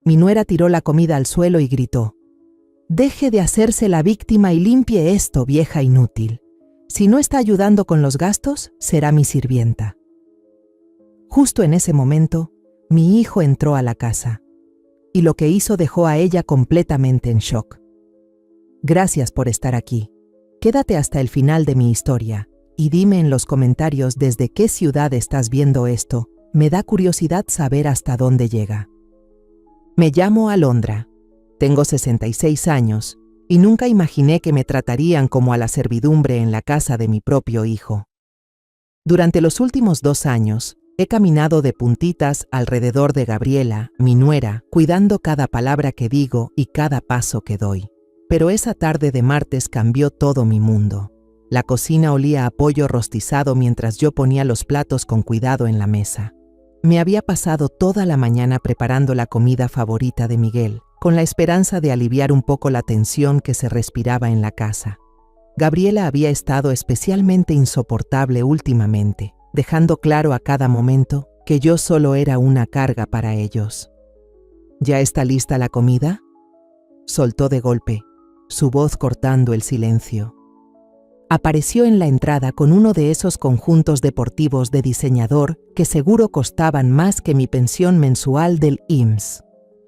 Mi nuera tiró la comida al suelo y gritó: «Deje de hacerse la víctima y limpie esto, vieja inútil. Si no está ayudando con los gastos, será mi sirvienta». Justo en ese momento, mi hijo entró a la casa, y lo que hizo dejó a ella completamente en shock. Gracias por estar aquí. Quédate hasta el final de mi historia, y dime en los comentarios desde qué ciudad estás viendo esto. Me da curiosidad saber hasta dónde llega. Me llamo Alondra. Tengo 66 años y nunca imaginé que me tratarían como a la servidumbre en la casa de mi propio hijo. Durante los últimos 2 años, he caminado de puntitas alrededor de Gabriela, mi nuera, cuidando cada palabra que digo y cada paso que doy. Pero esa tarde de martes cambió todo mi mundo. La cocina olía a pollo rostizado mientras yo ponía los platos con cuidado en la mesa. Me había pasado toda la mañana preparando la comida favorita de Miguel, con la esperanza de aliviar un poco la tensión que se respiraba en la casa. Gabriela había estado especialmente insoportable últimamente, dejando claro a cada momento que yo solo era una carga para ellos. ¿Ya está lista la comida?, soltó de golpe, su voz cortando el silencio. Apareció en la entrada con uno de esos conjuntos deportivos de diseñador que seguro costaban más que mi pensión mensual del IMSS.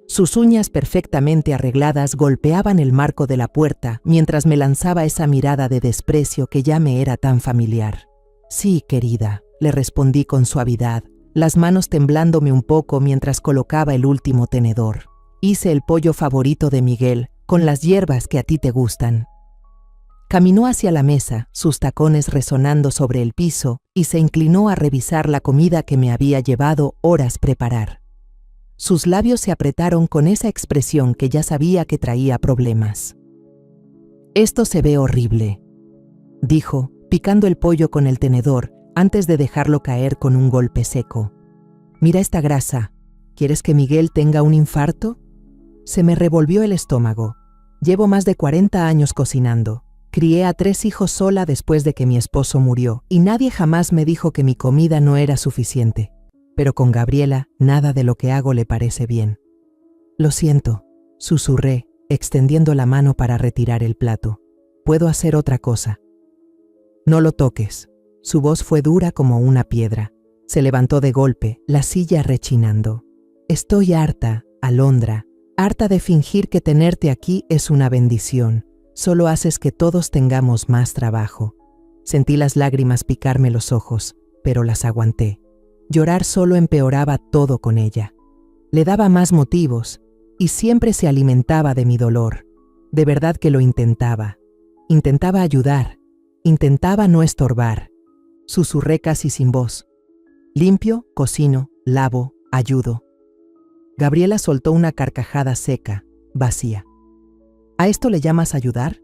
Sus uñas perfectamente arregladas golpeaban el marco de la puerta mientras me lanzaba esa mirada de desprecio que ya me era tan familiar. «Sí, querida», le respondí con suavidad, las manos temblándome un poco mientras colocaba el último tenedor. «Hice el pollo favorito de Miguel, con las hierbas que a ti te gustan». Caminó hacia la mesa, sus tacones resonando sobre el piso, y se inclinó a revisar la comida que me había llevado horas preparar. Sus labios se apretaron con esa expresión que ya sabía que traía problemas. «Esto se ve horrible», dijo, picando el pollo con el tenedor antes de dejarlo caer con un golpe seco. «Mira esta grasa. ¿Quieres que Miguel tenga un infarto?» Se me revolvió el estómago. Llevo más de 40 años cocinando. Crié a 3 hijos sola después de que mi esposo murió, y nadie jamás me dijo que mi comida no era suficiente. Pero con Gabriela, nada de lo que hago le parece bien. «Lo siento», susurré, extendiendo la mano para retirar el plato. «Puedo hacer otra cosa». «No lo toques». Su voz fue dura como una piedra. Se levantó de golpe, la silla rechinando. «Estoy harta, Alondra, harta de fingir que tenerte aquí es una bendición. Solo haces que todos tengamos más trabajo». Sentí las lágrimas picarme los ojos, pero las aguanté. Llorar solo empeoraba todo con ella. Le daba más motivos, y siempre se alimentaba de mi dolor. De verdad que lo intentaba. Intentaba ayudar. Intentaba no estorbar. Susurré casi sin voz. «Limpio, cocino, lavo, ayudo». Gabriela soltó una carcajada seca, vacía. ¿A esto le llamas ayudar?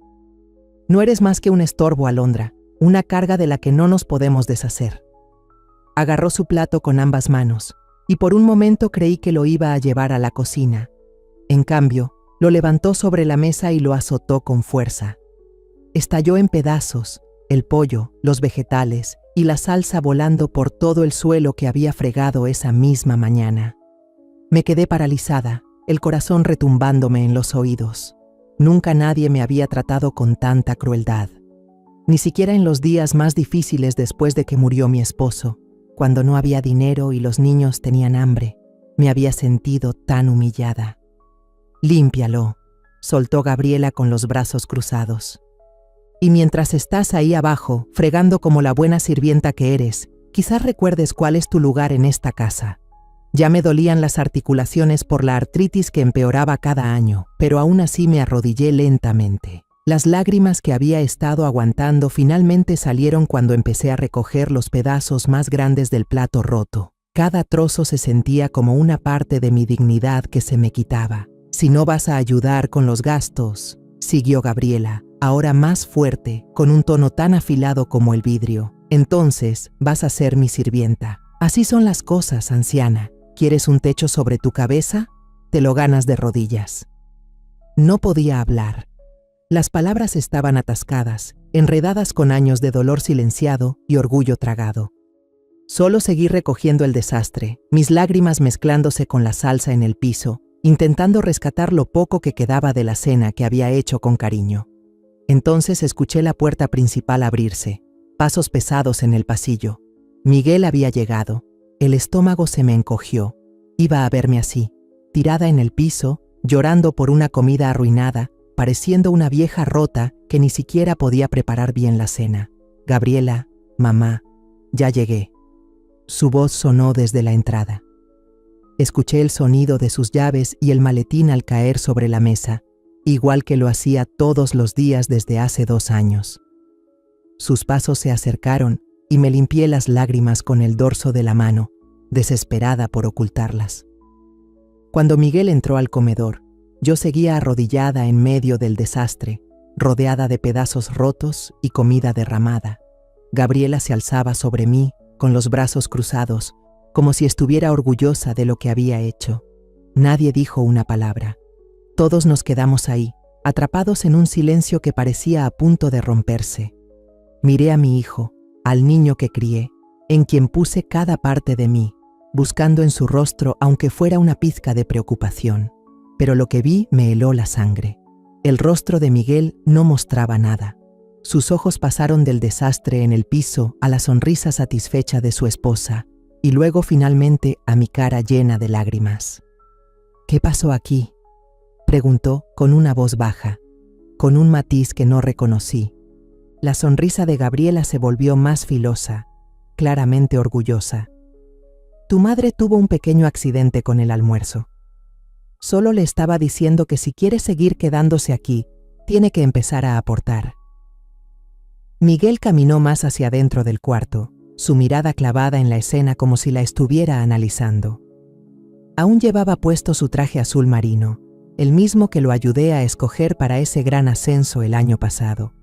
No eres más que un estorbo, Alondra, una carga de la que no nos podemos deshacer. Agarró su plato con ambas manos, y por un momento creí que lo iba a llevar a la cocina. En cambio, lo levantó sobre la mesa y lo azotó con fuerza. Estalló en pedazos, el pollo, los vegetales y la salsa volando por todo el suelo que había fregado esa misma mañana. Me quedé paralizada, el corazón retumbándome en los oídos. Nunca nadie me había tratado con tanta crueldad. Ni siquiera en los días más difíciles después de que murió mi esposo, cuando no había dinero y los niños tenían hambre, me había sentido tan humillada. «Límpialo», soltó Gabriela con los brazos cruzados. «Y mientras estás ahí abajo, fregando como la buena sirvienta que eres, quizás recuerdes cuál es tu lugar en esta casa». Ya me dolían las articulaciones por la artritis que empeoraba cada año, pero aún así me arrodillé lentamente. Las lágrimas que había estado aguantando finalmente salieron cuando empecé a recoger los pedazos más grandes del plato roto. Cada trozo se sentía como una parte de mi dignidad que se me quitaba. «Si no vas a ayudar con los gastos», siguió Gabriela, ahora más fuerte, con un tono tan afilado como el vidrio, «entonces vas a ser mi sirvienta. Así son las cosas, anciana. ¿Quieres un techo sobre tu cabeza? Te lo ganas de rodillas». No podía hablar. Las palabras estaban atascadas, enredadas con años de dolor silenciado y orgullo tragado. Solo seguí recogiendo el desastre, mis lágrimas mezclándose con la salsa en el piso, intentando rescatar lo poco que quedaba de la cena que había hecho con cariño. Entonces escuché la puerta principal abrirse, pasos pesados en el pasillo. Miguel había llegado. El estómago se me encogió. Iba a verme así, tirada en el piso, llorando por una comida arruinada, pareciendo una vieja rota que ni siquiera podía preparar bien la cena. Gabriela, mamá, ya llegué. Su voz sonó desde la entrada. Escuché el sonido de sus llaves y el maletín al caer sobre la mesa, igual que lo hacía todos los días desde hace 2 años. Sus pasos se acercaron y me limpié las lágrimas con el dorso de la mano, desesperada por ocultarlas. Cuando Miguel entró al comedor, yo seguía arrodillada en medio del desastre, rodeada de pedazos rotos y comida derramada. Gabriela se alzaba sobre mí, con los brazos cruzados, como si estuviera orgullosa de lo que había hecho. Nadie dijo una palabra. Todos nos quedamos ahí, atrapados en un silencio que parecía a punto de romperse. Miré a mi hijo, al niño que crié, en quien puse cada parte de mí, buscando en su rostro aunque fuera una pizca de preocupación. Pero lo que vi me heló la sangre. El rostro de Miguel no mostraba nada. Sus ojos pasaron del desastre en el piso a la sonrisa satisfecha de su esposa, y luego finalmente a mi cara llena de lágrimas. «¿Qué pasó aquí?», preguntó con una voz baja, con un matiz que no reconocí. La sonrisa de Gabriela se volvió más filosa, claramente orgullosa. «Tu madre tuvo un pequeño accidente con el almuerzo. Solo le estaba diciendo que si quiere seguir quedándose aquí, tiene que empezar a aportar». Miguel caminó más hacia adentro del cuarto, su mirada clavada en la escena como si la estuviera analizando. Aún llevaba puesto su traje azul marino, el mismo que lo ayudé a escoger para ese gran ascenso el año pasado.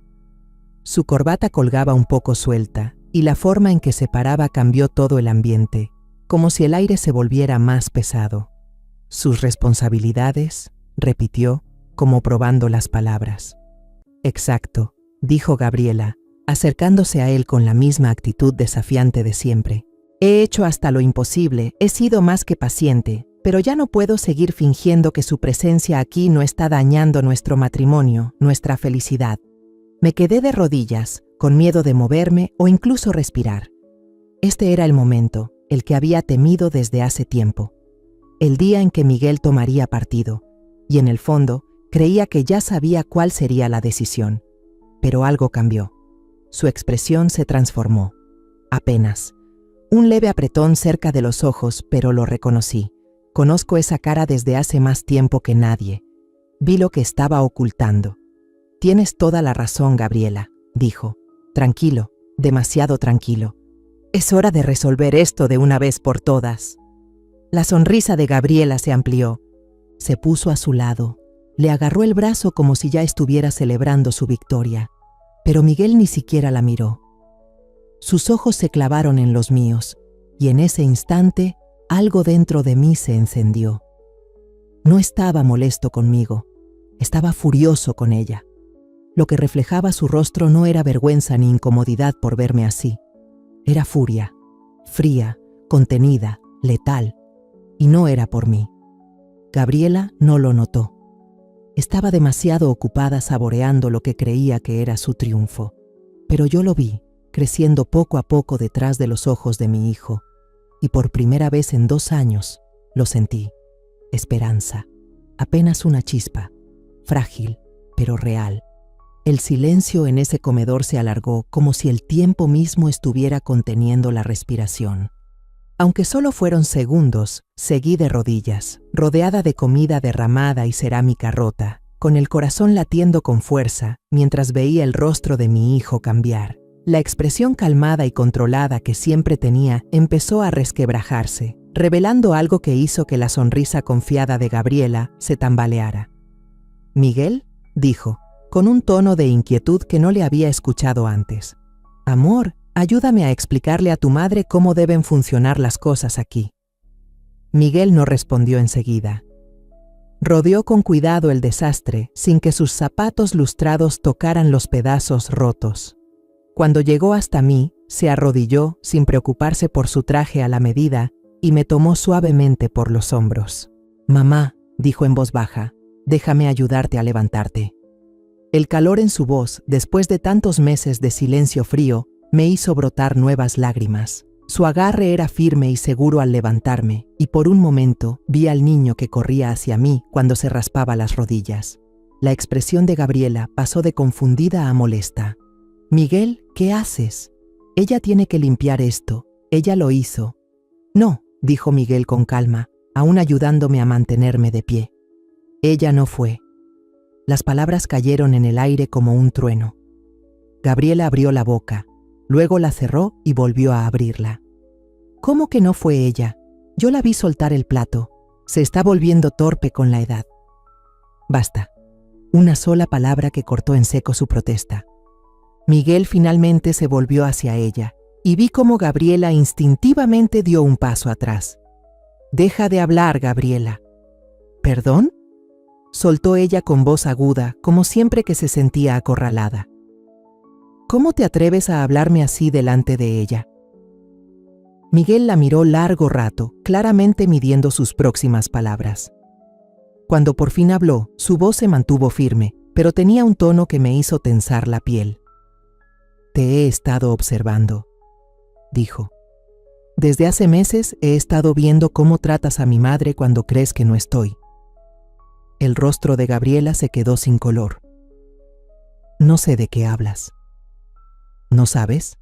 Su corbata colgaba un poco suelta, y la forma en que se paraba cambió todo el ambiente, como si el aire se volviera más pesado. «Sus responsabilidades», repitió, como probando las palabras. «Exacto», dijo Gabriela, acercándose a él con la misma actitud desafiante de siempre. «He hecho hasta lo imposible, he sido más que paciente, pero ya no puedo seguir fingiendo que su presencia aquí no está dañando nuestro matrimonio, nuestra felicidad». Me quedé de rodillas, con miedo de moverme o incluso respirar. Este era el momento, el que había temido desde hace tiempo. El día en que Miguel tomaría partido, y en el fondo creía que ya sabía cuál sería la decisión. Pero algo cambió. Su expresión se transformó. Apenas. Un leve apretón cerca de los ojos, pero lo reconocí. Conozco esa cara desde hace más tiempo que nadie. Vi lo que estaba ocultando. «Tienes toda la razón, Gabriela», dijo. «Tranquilo, demasiado tranquilo. Es hora de resolver esto de una vez por todas». La sonrisa de Gabriela se amplió. Se puso a su lado. Le agarró el brazo como si ya estuviera celebrando su victoria. Pero Miguel ni siquiera la miró. Sus ojos se clavaron en los míos, y en ese instante algo dentro de mí se encendió. No estaba molesto conmigo, estaba furioso con ella. Lo que reflejaba su rostro no era vergüenza ni incomodidad por verme así. Era furia, fría, contenida, letal, y no era por mí. Gabriela no lo notó. Estaba demasiado ocupada saboreando lo que creía que era su triunfo. Pero yo lo vi, creciendo poco a poco detrás de los ojos de mi hijo, y por primera vez en 2 años lo sentí. Esperanza, apenas una chispa, frágil, pero real. El silencio en ese comedor se alargó como si el tiempo mismo estuviera conteniendo la respiración. Aunque solo fueron segundos, seguí de rodillas, rodeada de comida derramada y cerámica rota, con el corazón latiendo con fuerza, mientras veía el rostro de mi hijo cambiar. La expresión calmada y controlada que siempre tenía empezó a resquebrajarse, revelando algo que hizo que la sonrisa confiada de Gabriela se tambaleara. «¿Miguel?», dijo, con un tono de inquietud que no le había escuchado antes. «Amor, ayúdame a explicarle a tu madre cómo deben funcionar las cosas aquí». Miguel no respondió enseguida. Rodeó con cuidado el desastre sin que sus zapatos lustrados tocaran los pedazos rotos. Cuando llegó hasta mí, se arrodilló sin preocuparse por su traje a la medida y me tomó suavemente por los hombros. «Mamá», dijo en voz baja, déjame ayudarte a levantarte. El calor en su voz, después de tantos meses de silencio frío, me hizo brotar nuevas lágrimas. Su agarre era firme y seguro al levantarme, y por un momento vi al niño que corría hacia mí cuando se raspaba las rodillas. La expresión de Gabriela pasó de confundida a molesta. Miguel, ¿qué haces? Ella tiene que limpiar esto. Ella lo hizo. No, dijo Miguel con calma, aún ayudándome a mantenerme de pie. Ella no fue. Las palabras cayeron en el aire como un trueno. Gabriela abrió la boca, luego la cerró y volvió a abrirla. ¿Cómo que no fue ella? Yo la vi soltar el plato. Se está volviendo torpe con la edad. Basta. Una sola palabra que cortó en seco su protesta. Miguel finalmente se volvió hacia ella, y vi cómo Gabriela instintivamente dio un paso atrás. Deja de hablar, Gabriela. ¿Perdón? Soltó ella con voz aguda, como siempre que se sentía acorralada. ¿Cómo te atreves a hablarme así delante de ella? Miguel la miró largo rato, claramente midiendo sus próximas palabras. Cuando por fin habló, su voz se mantuvo firme, pero tenía un tono que me hizo tensar la piel. Te he estado observando, dijo. Desde hace meses he estado viendo cómo tratas a mi madre cuando crees que no estoy. El rostro de Gabriela se quedó sin color. No sé de qué hablas. ¿No sabes?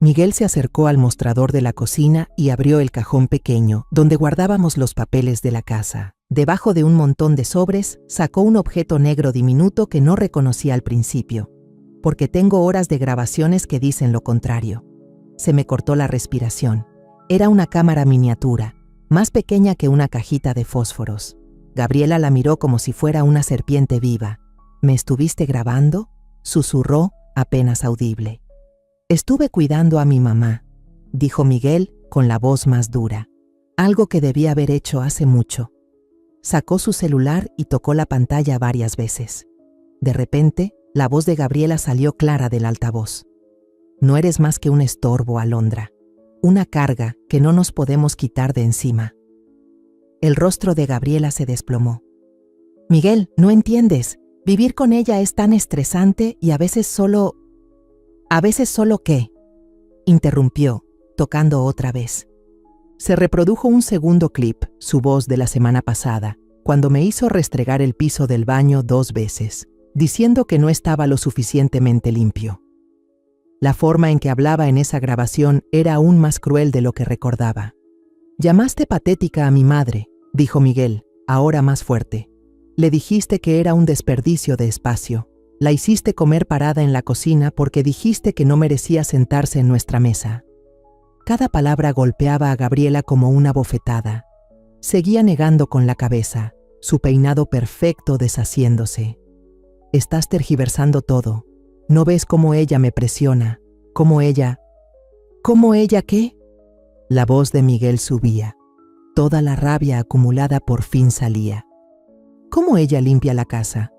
Miguel se acercó al mostrador de la cocina y abrió el cajón pequeño donde guardábamos los papeles de la casa. Debajo de un montón de sobres, sacó un objeto negro diminuto que no reconocí al principio, porque tengo horas de grabaciones que dicen lo contrario. Se me cortó la respiración. Era una cámara miniatura, más pequeña que una cajita de fósforos. Gabriela la miró como si fuera una serpiente viva. ¿Me estuviste grabando?, susurró, apenas audible. Estuve cuidando a mi mamá, dijo Miguel con la voz más dura. Algo que debía haber hecho hace mucho. Sacó su celular y tocó la pantalla varias veces. De repente, la voz de Gabriela salió clara del altavoz. No eres más que un estorbo, Alondra. Una carga que no nos podemos quitar de encima. El rostro de Gabriela se desplomó. Miguel, no entiendes. Vivir con ella es tan estresante y a veces solo... ¿A veces solo qué?, interrumpió, tocando otra vez. Se reprodujo un segundo clip, su voz de la semana pasada, cuando me hizo restregar el piso del baño 2 veces, diciendo que no estaba lo suficientemente limpio. La forma en que hablaba en esa grabación era aún más cruel de lo que recordaba. Llamaste patética a mi madre, dijo Miguel, ahora más fuerte. Le dijiste que era un desperdicio de espacio. La hiciste comer parada en la cocina porque dijiste que no merecía sentarse en nuestra mesa. Cada palabra golpeaba a Gabriela como una bofetada. Seguía negando con la cabeza, su peinado perfecto deshaciéndose. Estás tergiversando todo. ¿No ves cómo ella me presiona? ¿Cómo ella? ¿Cómo ella qué? La voz de Miguel subía. Toda la rabia acumulada por fin salía. ¿Cómo ella limpia la casa?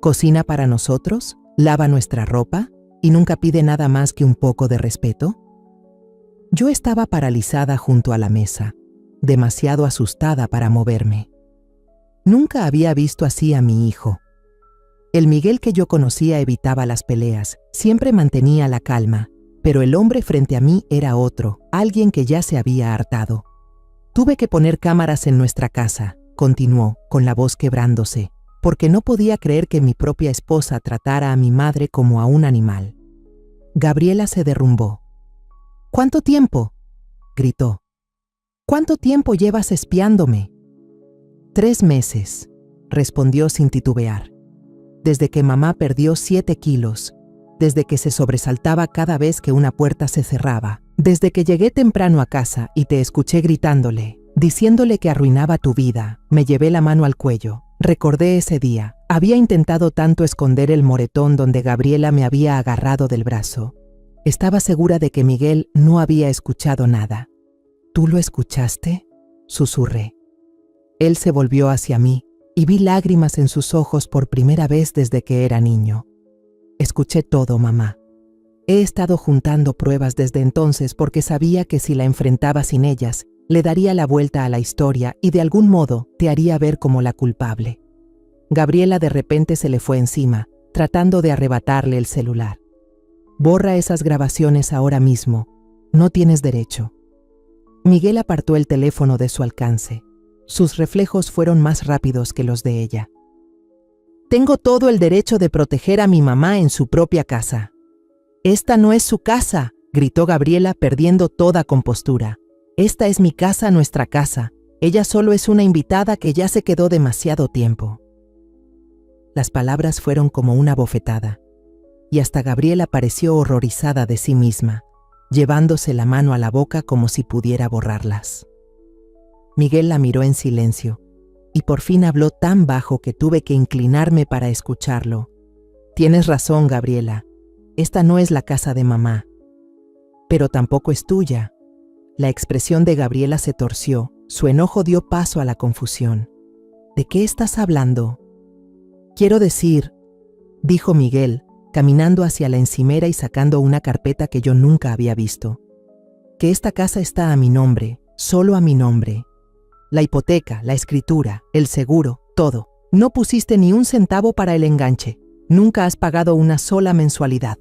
¿Cocina para nosotros? ¿Lava nuestra ropa? ¿Y nunca pide nada más que un poco de respeto? Yo estaba paralizada junto a la mesa, demasiado asustada para moverme. Nunca había visto así a mi hijo. El Miguel que yo conocía evitaba las peleas, siempre mantenía la calma, pero el hombre frente a mí era otro, alguien que ya se había hartado. Tuve que poner cámaras en nuestra casa, continuó, con la voz quebrándose, porque no podía creer que mi propia esposa tratara a mi madre como a un animal. Gabriela se derrumbó. ¿Cuánto tiempo?, gritó. ¿Cuánto tiempo llevas espiándome? 3 meses, respondió sin titubear. Desde que mamá perdió 7 kilos, desde que se sobresaltaba cada vez que una puerta se cerraba, desde que llegué temprano a casa y te escuché gritándole, diciéndole que arruinaba tu vida, me llevé la mano al cuello. Recordé ese día. Había intentado tanto esconder el moretón donde Gabriela me había agarrado del brazo. Estaba segura de que Miguel no había escuchado nada. ¿Tú lo escuchaste?, susurré. Él se volvió hacia mí y vi lágrimas en sus ojos por primera vez desde que era niño. Escuché todo, mamá. He estado juntando pruebas desde entonces porque sabía que si la enfrentaba sin ellas, Le daría la vuelta a la historia y de algún modo te haría ver como la culpable. Gabriela de repente se le fue encima, tratando de arrebatarle el celular. Borra esas grabaciones ahora mismo. No tienes derecho. Miguel apartó el teléfono de su alcance. Sus reflejos fueron más rápidos que los de ella. Tengo todo el derecho de proteger a mi mamá en su propia casa. Esta no es su casa, gritó Gabriela perdiendo toda compostura. Esta es mi casa, nuestra casa. Ella solo es una invitada que ya se quedó demasiado tiempo. Las palabras fueron como una bofetada, y hasta Gabriela pareció horrorizada de sí misma, llevándose la mano a la boca como si pudiera borrarlas. Miguel la miró en silencio, y por fin habló tan bajo que tuve que inclinarme para escucharlo. Tienes razón, Gabriela. Esta no es la casa de mamá. Pero tampoco es tuya. La expresión de Gabriela se torció, su enojo dio paso a la confusión. ¿De qué estás hablando? Quiero decir, dijo Miguel, caminando hacia la encimera y sacando una carpeta que yo nunca había visto, que esta casa está a mi nombre, solo a mi nombre. La hipoteca, la escritura, el seguro, todo. No pusiste ni un centavo para el enganche. Nunca has pagado una sola mensualidad.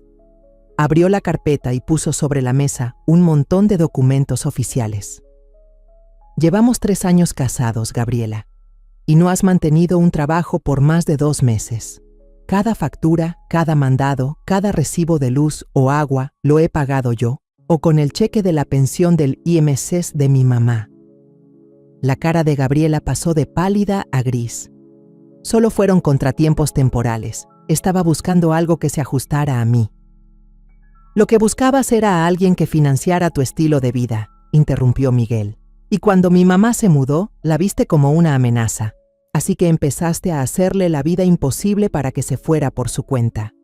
Abrió la carpeta y puso sobre la mesa un montón de documentos oficiales. Llevamos 3 años casados, Gabriela, y no has mantenido un trabajo por más de 2 meses. Cada factura, cada mandado, cada recibo de luz o agua lo he pagado yo, o con el cheque de la pensión del IMSS de mi mamá. La cara de Gabriela pasó de pálida a gris. Solo fueron contratiempos temporales. Estaba buscando algo que se ajustara a mí. Lo que buscabas era a alguien que financiara tu estilo de vida, interrumpió Miguel. Y cuando mi mamá se mudó, la viste como una amenaza. Así que empezaste a hacerle la vida imposible para que se fuera por su cuenta.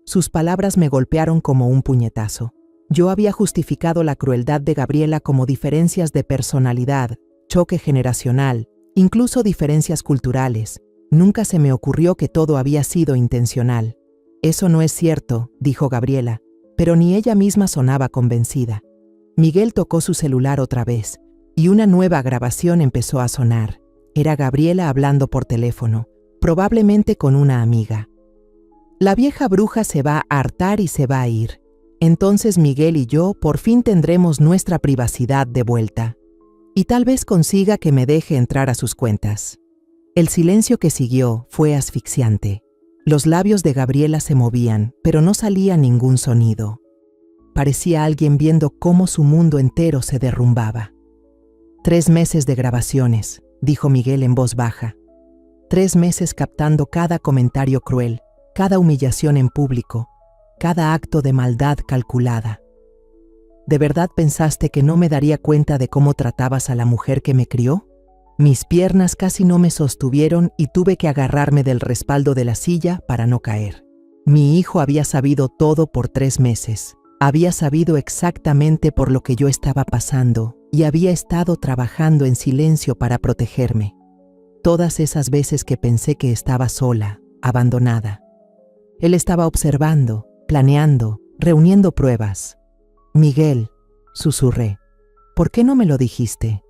Sus palabras me golpearon como un puñetazo. Yo había justificado la crueldad de Gabriela como diferencias de personalidad, choque generacional, incluso diferencias culturales. Nunca se me ocurrió que todo había sido intencional. Eso no es cierto, dijo Gabriela, pero ni ella misma sonaba convencida. Miguel tocó su celular otra vez, y una nueva grabación empezó a sonar. Era Gabriela hablando por teléfono, probablemente con una amiga. La vieja bruja se va a hartar y se va a ir. Entonces Miguel y yo por fin tendremos nuestra privacidad de vuelta. Y tal vez consiga que me deje entrar a sus cuentas. El silencio que siguió fue asfixiante. Los labios de Gabriela se movían, pero no salía ningún sonido. Parecía alguien viendo cómo su mundo entero se derrumbaba. 3 meses de grabaciones, dijo Miguel en voz baja. 3 meses captando cada comentario cruel, cada humillación en público, cada acto de maldad calculada. ¿De verdad pensaste que no me daría cuenta de cómo tratabas a la mujer que me crió? Mis piernas casi no me sostuvieron y tuve que agarrarme del respaldo de la silla para no caer. Mi hijo había sabido todo por 3 meses. Había sabido exactamente por lo que yo estaba pasando y había estado trabajando en silencio para protegerme. Todas esas veces que pensé que estaba sola, abandonada. Él estaba observando, planeando, reuniendo pruebas. Miguel, susurré, ¿por qué no me lo dijiste?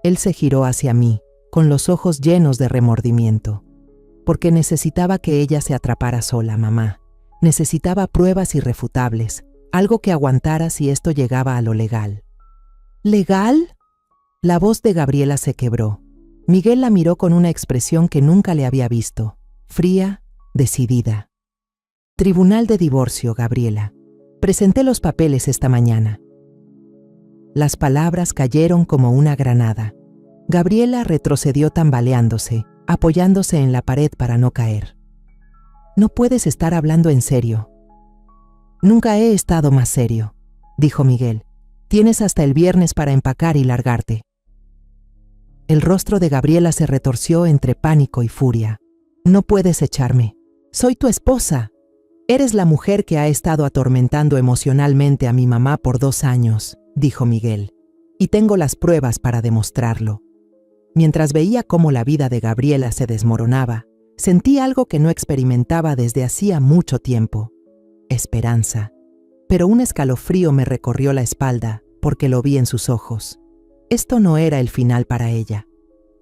Él se giró hacia mí, con los ojos llenos de remordimiento. Porque necesitaba que ella se atrapara sola, mamá. Necesitaba pruebas irrefutables, algo que aguantara si esto llegaba a lo legal. ¿Legal? La voz de Gabriela se quebró. Miguel la miró con una expresión que nunca le había visto, fría, decidida. Tribunal de divorcio, Gabriela. Presenté los papeles esta mañana. Las palabras cayeron como una granada. Gabriela retrocedió tambaleándose, apoyándose en la pared para no caer. No puedes estar hablando en serio. Nunca he estado más serio, dijo Miguel. Tienes hasta el viernes para empacar y largarte. El rostro de Gabriela se retorció entre pánico y furia. No puedes echarme. Soy tu esposa. Eres la mujer que ha estado atormentando emocionalmente a mi mamá por 2 años, dijo Miguel. Y tengo las pruebas para demostrarlo. Mientras veía cómo la vida de Gabriela se desmoronaba, sentí algo que no experimentaba desde hacía mucho tiempo. Esperanza. Pero un escalofrío me recorrió la espalda porque lo vi en sus ojos. Esto no era el final para ella.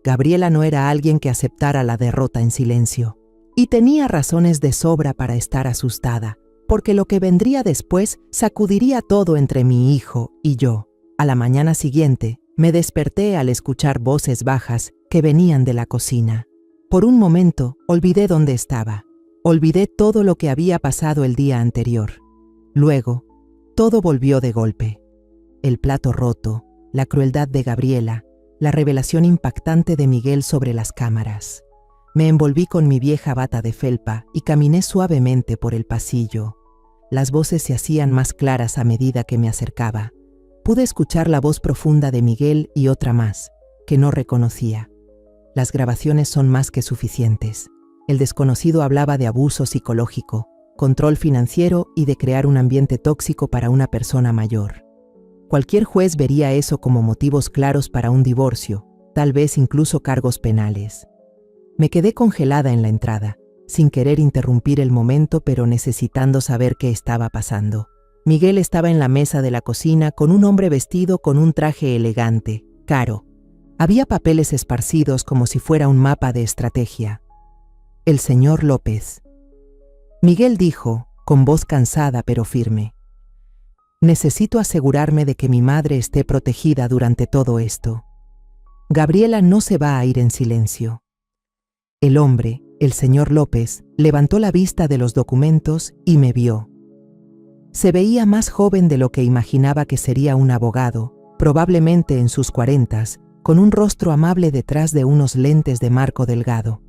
Gabriela no era alguien que aceptara la derrota en silencio. Y tenía razones de sobra para estar asustada, porque lo que vendría después sacudiría todo entre mi hijo y yo. A la mañana siguiente, me desperté al escuchar voces bajas que venían de la cocina. Por un momento, olvidé dónde estaba. Olvidé todo lo que había pasado el día anterior. Luego, todo volvió de golpe. El plato roto, la crueldad de Gabriela, la revelación impactante de Miguel sobre las cámaras. Me envolví con mi vieja bata de felpa y caminé suavemente por el pasillo. Las voces se hacían más claras a medida que me acercaba. Pude escuchar la voz profunda de Miguel y otra más, que no reconocía. Las grabaciones son más que suficientes. El desconocido hablaba de abuso psicológico, control financiero y de crear un ambiente tóxico para una persona mayor. Cualquier juez vería eso como motivos claros para un divorcio, tal vez incluso cargos penales. Me quedé congelada en la entrada, sin querer interrumpir el momento, pero necesitando saber qué estaba pasando. Miguel estaba en la mesa de la cocina con un hombre vestido con un traje elegante, caro. Había papeles esparcidos como si fuera un mapa de estrategia. El señor López. Miguel dijo, con voz cansada pero firme: necesito asegurarme de que mi madre esté protegida durante todo esto. Gabriela no se va a ir en silencio. El hombre, el señor López, levantó la vista de los documentos y me vio. Se veía más joven de lo que imaginaba que sería un abogado, probablemente en sus 40s, con un rostro amable detrás de unos lentes de marco delgado.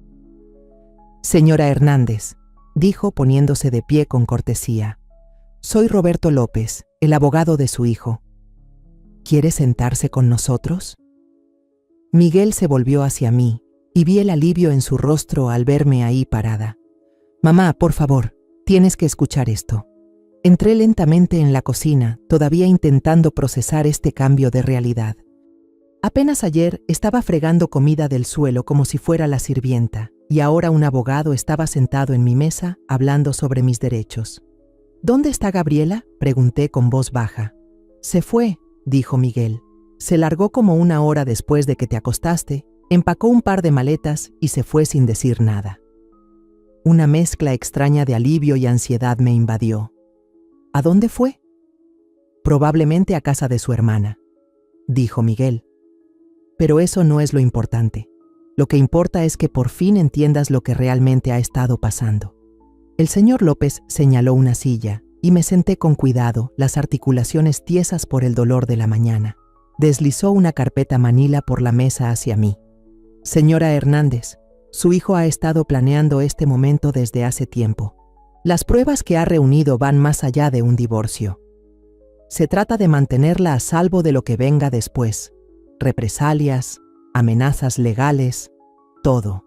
Señora Hernández, dijo poniéndose de pie con cortesía. Soy Roberto López, el abogado de su hijo. ¿Quiere sentarse con nosotros? Miguel se volvió hacia mí y vi el alivio en su rostro al verme ahí parada. Mamá, por favor, tienes que escuchar esto. Entré lentamente en la cocina, todavía intentando procesar este cambio de realidad. Apenas ayer estaba fregando comida del suelo como si fuera la sirvienta, y ahora un abogado estaba sentado en mi mesa hablando sobre mis derechos. ¿Dónde está Gabriela?, pregunté con voz baja. Se fue, dijo Miguel. Se largó como 1 hora después de que te acostaste, empacó un par de maletas y se fue sin decir nada. Una mezcla extraña de alivio y ansiedad me invadió. ¿A dónde fue? Probablemente a casa de su hermana, dijo Miguel. Pero eso no es lo importante. Lo que importa es que por fin entiendas lo que realmente ha estado pasando. El señor López señaló una silla y me senté con cuidado, las articulaciones tiesas por el dolor de la mañana. Deslizó una carpeta manila por la mesa hacia mí. Señora Hernández, su hijo ha estado planeando este momento desde hace tiempo. Las pruebas que ha reunido van más allá de un divorcio. Se trata de mantenerla a salvo de lo que venga después. Represalias, amenazas legales, todo.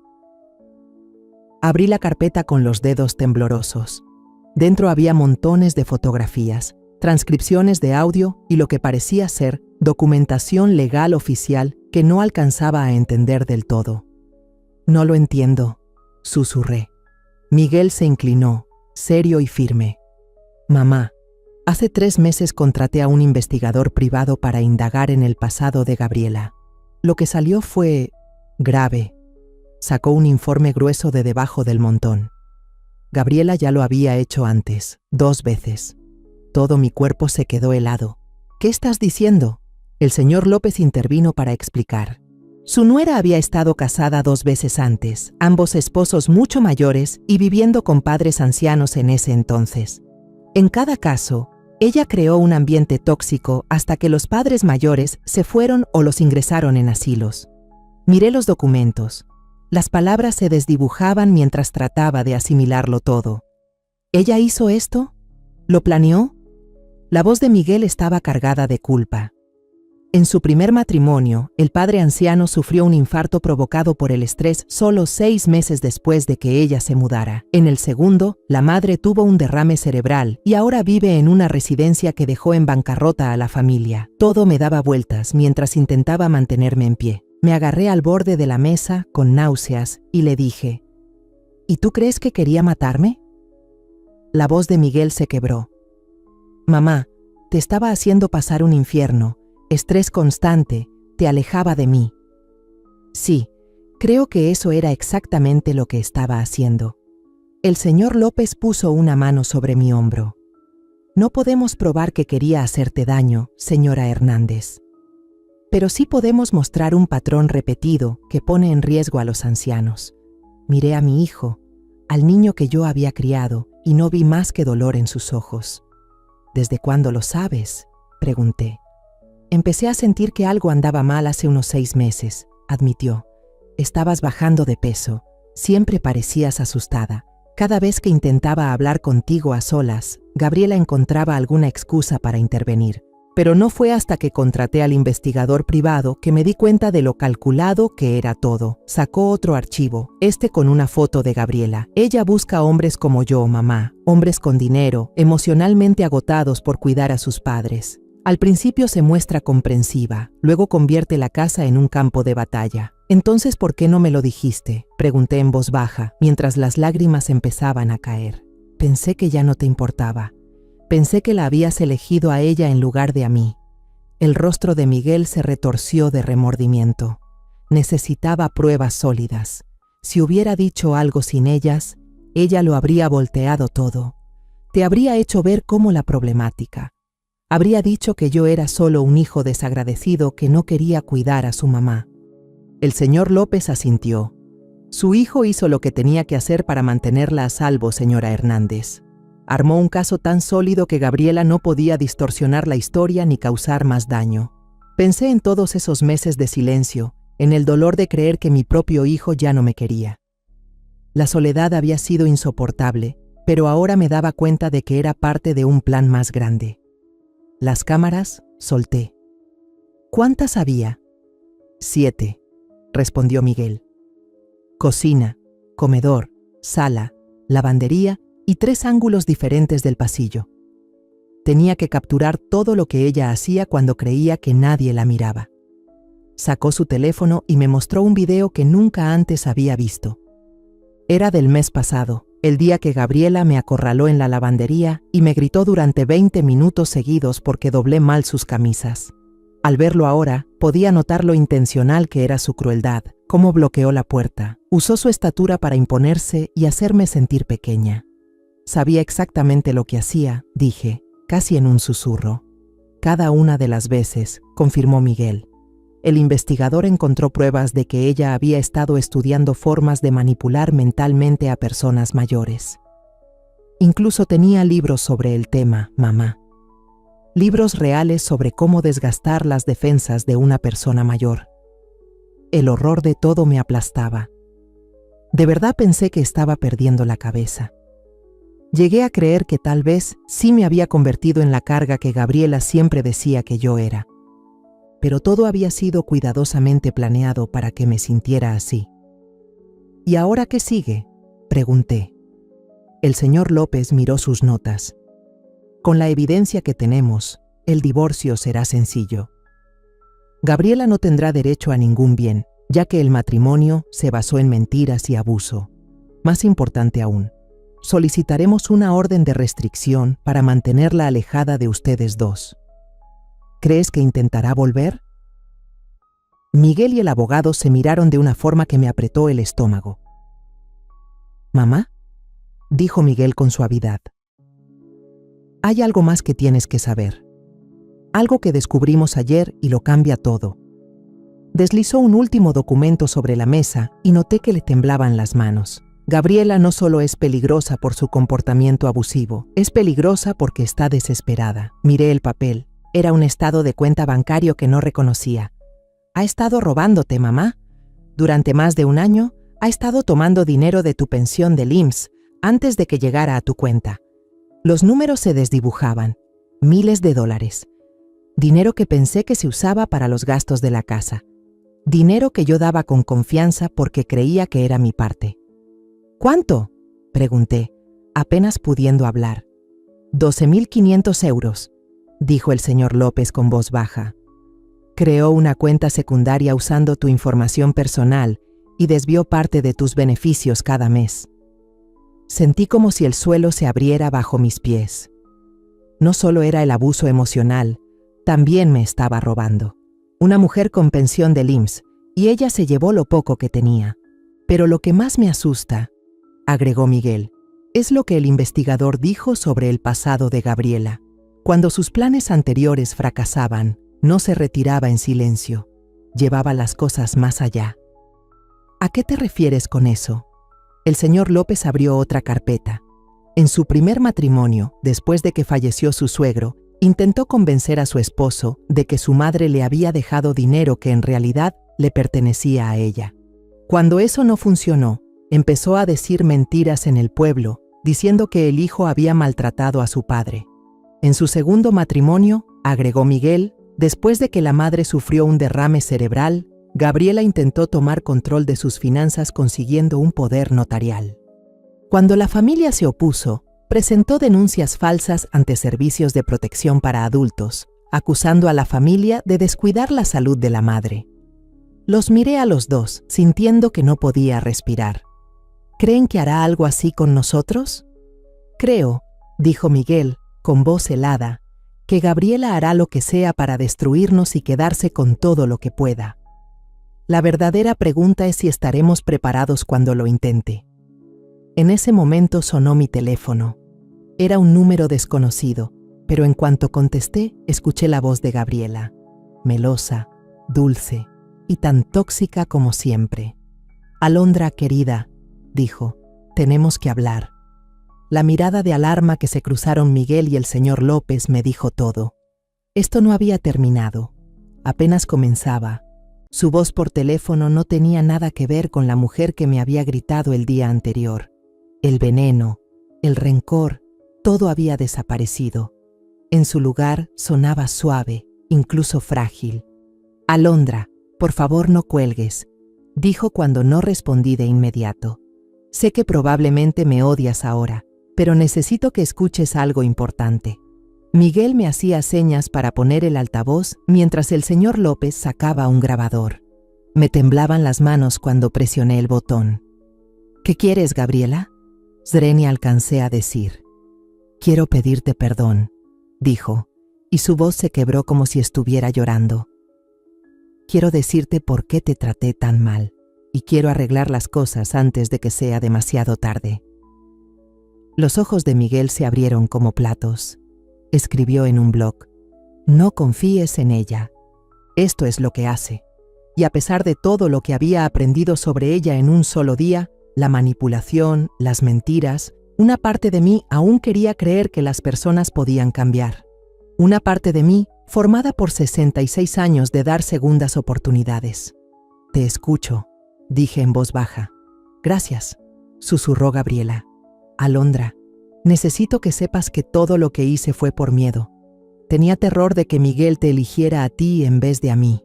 Abrí la carpeta con los dedos temblorosos. Dentro había montones de fotografías, transcripciones de audio y lo que parecía ser documentación legal oficial que no alcanzaba a entender del todo. No lo entiendo, susurré. Miguel se inclinó, serio y firme. Mamá, hace 3 meses contraté a un investigador privado para indagar en el pasado de Gabriela. Lo que salió fue grave. Sacó un informe grueso de debajo del montón. Gabriela ya lo había hecho antes, 2 veces. Todo mi cuerpo se quedó helado. ¿Qué estás diciendo? El señor López intervino para explicar. Su nuera había estado casada 2 veces antes, ambos esposos mucho mayores y viviendo con padres ancianos en ese entonces. En cada caso, ella creó un ambiente tóxico hasta que los padres mayores se fueron o los ingresaron en asilos. Miré los documentos. Las palabras se desdibujaban mientras trataba de asimilarlo todo. ¿Ella hizo esto? ¿Lo planeó? La voz de Miguel estaba cargada de culpa. En su primer matrimonio, el padre anciano sufrió un infarto provocado por el estrés solo 6 meses después de que ella se mudara. En el segundo, la madre tuvo un derrame cerebral y ahora vive en una residencia que dejó en bancarrota a la familia. Todo me daba vueltas mientras intentaba mantenerme en pie. Me agarré al borde de la mesa con náuseas y le dije: ¿Y tú crees que quería matarme? La voz de Miguel se quebró. Mamá, te estaba haciendo pasar un infierno, estrés constante, te alejaba de mí. Sí, creo que eso era exactamente lo que estaba haciendo. El señor López puso una mano sobre mi hombro. No podemos probar que quería hacerte daño, señora Hernández. Pero sí podemos mostrar un patrón repetido que pone en riesgo a los ancianos. Miré a mi hijo, al niño que yo había criado, y no vi más que dolor en sus ojos. ¿Desde cuándo lo sabes?, pregunté. Empecé a sentir que algo andaba mal hace unos 6 meses, admitió. Estabas bajando de peso, siempre parecías asustada. Cada vez que intentaba hablar contigo a solas, Gabriela encontraba alguna excusa para intervenir. Pero no fue hasta que contraté al investigador privado que me di cuenta de lo calculado que era todo. Sacó otro archivo, con una foto de Gabriela. Ella busca hombres como yo, mamá, hombres con dinero, emocionalmente agotados por cuidar a sus padres. Al principio se muestra comprensiva, luego convierte la casa en un campo de batalla. Entonces, ¿por qué no me lo dijiste?, pregunté en voz baja, mientras las lágrimas empezaban a caer. Pensé que ya no te importaba. Pensé que la habías elegido a ella en lugar de a mí. El rostro de Miguel se retorció de remordimiento. Necesitaba pruebas sólidas. Si hubiera dicho algo sin ellas, ella lo habría volteado todo. Te habría hecho ver cómo la problemática. Habría dicho que yo era solo un hijo desagradecido que no quería cuidar a su mamá. El señor López asintió. Su hijo hizo lo que tenía que hacer para mantenerla a salvo, señora Hernández. Armó un caso tan sólido que Gabriela no podía distorsionar la historia ni causar más daño. Pensé en todos esos meses de silencio, en el dolor de creer que mi propio hijo ya no me quería. La soledad había sido insoportable, pero ahora me daba cuenta de que era parte de un plan más grande. Las cámaras, solté. ¿Cuántas había? 7, respondió Miguel. Cocina, comedor, sala, lavandería y 3 ángulos diferentes del pasillo. Tenía que capturar todo lo que ella hacía cuando creía que nadie la miraba. Sacó su teléfono y me mostró un video que nunca antes había visto. Era del mes pasado, el día que Gabriela me acorraló en la lavandería y me gritó durante 20 minutos seguidos porque doblé mal sus camisas. Al verlo ahora, podía notar lo intencional que era su crueldad, cómo bloqueó la puerta, usó su estatura para imponerse y hacerme sentir pequeña. Sabía exactamente lo que hacía, dije, casi en un susurro. Cada una de las veces, confirmó Miguel. El investigador encontró pruebas de que ella había estado estudiando formas de manipular mentalmente a personas mayores. Incluso tenía libros sobre el tema, mamá. Libros reales sobre cómo desgastar las defensas de una persona mayor. El horror de todo me aplastaba. De verdad pensé que estaba perdiendo la cabeza. Llegué a creer que tal vez sí me había convertido en la carga que Gabriela siempre decía que yo era. Pero todo había sido cuidadosamente planeado para que me sintiera así. ¿Y ahora qué sigue?, pregunté. El señor López miró sus notas. Con la evidencia que tenemos, el divorcio será sencillo. Gabriela no tendrá derecho a ningún bien, ya que el matrimonio se basó en mentiras y abuso. Más importante aún, solicitaremos una orden de restricción para mantenerla alejada de ustedes dos. ¿Crees que intentará volver? Miguel y el abogado se miraron de una forma que me apretó el estómago. «¿Mamá?», dijo Miguel con suavidad. «Hay algo más que tienes que saber. Algo que descubrimos ayer y lo cambia todo». Deslizó un último documento sobre la mesa y noté que le temblaban las manos. Gabriela no solo es peligrosa por su comportamiento abusivo, es peligrosa porque está desesperada. Miré el papel. Era un estado de cuenta bancario que no reconocía. «Ha estado robándote, mamá. Durante más de un año, ha estado tomando dinero de tu pensión del IMSS antes de que llegara a tu cuenta». Los números se desdibujaban. Miles de dólares. Dinero que pensé que se usaba para los gastos de la casa. Dinero que yo daba con confianza porque creía que era mi parte. «¿Cuánto?», pregunté, apenas pudiendo hablar. 12.500 euros, dijo el señor López con voz baja. Creó una cuenta secundaria usando tu información personal y desvió parte de tus beneficios cada mes. Sentí como si el suelo se abriera bajo mis pies. No solo era el abuso emocional, también me estaba robando. una mujer con pensión del IMSS, y ella se llevó lo poco que tenía. Pero lo que más me asusta, agregó Miguel, es lo que el investigador dijo sobre el pasado de Gabriela. Cuando sus planes anteriores fracasaban, no se retiraba en silencio, llevaba las cosas más allá. ¿A qué te refieres con eso? El señor López abrió otra carpeta. En su primer matrimonio, después de que falleció su suegro, intentó convencer a su esposo de que su madre le había dejado dinero que en realidad le pertenecía a ella. Cuando eso no funcionó, empezó a decir mentiras en el pueblo, diciendo que el hijo había maltratado a su padre. En su segundo matrimonio, agregó Miguel, después de que la madre sufrió un derrame cerebral, Gabriela intentó tomar control de sus finanzas consiguiendo un poder notarial. Cuando la familia se opuso, presentó denuncias falsas ante servicios de protección para adultos, acusando a la familia de descuidar la salud de la madre. Los miré a los dos, sintiendo que no podía respirar. ¿Creen que hará algo así con nosotros? Creo, dijo Miguel, con voz helada, que Gabriela hará lo que sea para destruirnos y quedarse con todo lo que pueda. La verdadera pregunta es si estaremos preparados cuando lo intente. En ese momento sonó mi teléfono. Era un número desconocido, pero en cuanto contesté, escuché la voz de Gabriela, melosa, dulce y tan tóxica como siempre. «Alondra, querida», dijo, «tenemos que hablar». La mirada de alarma que se cruzaron Miguel y el señor López me dijo todo. Esto no había terminado, apenas comenzaba. Su voz por teléfono no tenía nada que ver con la mujer que me había gritado el día anterior. El veneno, el rencor, todo había desaparecido. En su lugar sonaba suave, incluso frágil. «Alondra, por favor no cuelgues», dijo cuando no respondí de inmediato. «Sé que probablemente me odias ahora, pero necesito que escuches algo importante». Miguel me hacía señas para poner el altavoz mientras el señor López sacaba un grabador. Me temblaban las manos cuando presioné el botón. «¿Qué quieres, Gabriela?», Zreni alcancé a decir. «Quiero pedirte perdón», dijo, y su voz se quebró como si estuviera llorando. «Quiero decirte por qué te traté tan mal, y quiero arreglar las cosas antes de que sea demasiado tarde». Los ojos de Miguel se abrieron como platos. Escribió en un blog: «No confíes en ella. Esto es lo que hace». Y a pesar de todo lo que había aprendido sobre ella en un solo día, la manipulación, las mentiras, una parte de mí aún quería creer que las personas podían cambiar. Una parte de mí formada por 66 años de dar segundas oportunidades. «Te escucho», dije en voz baja. «Gracias», susurró Gabriela. «Alondra, necesito que sepas que todo lo que hice fue por miedo. Tenía terror de que Miguel te eligiera a ti en vez de a mí.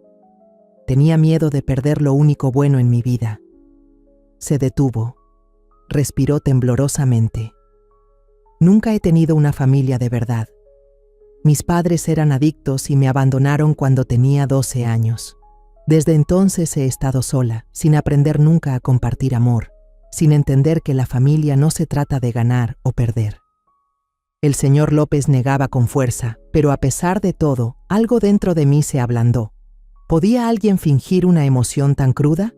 Tenía miedo de perder lo único bueno en mi vida». Se detuvo. Respiró temblorosamente. «Nunca he tenido una familia de verdad. Mis padres eran adictos y me abandonaron cuando tenía 12 años. Desde entonces he estado sola, sin aprender nunca a compartir amor, sin entender que la familia no se trata de ganar o perder». El señor López negaba con fuerza, pero a pesar de todo, algo dentro de mí se ablandó. ¿Podía alguien fingir una emoción tan cruda?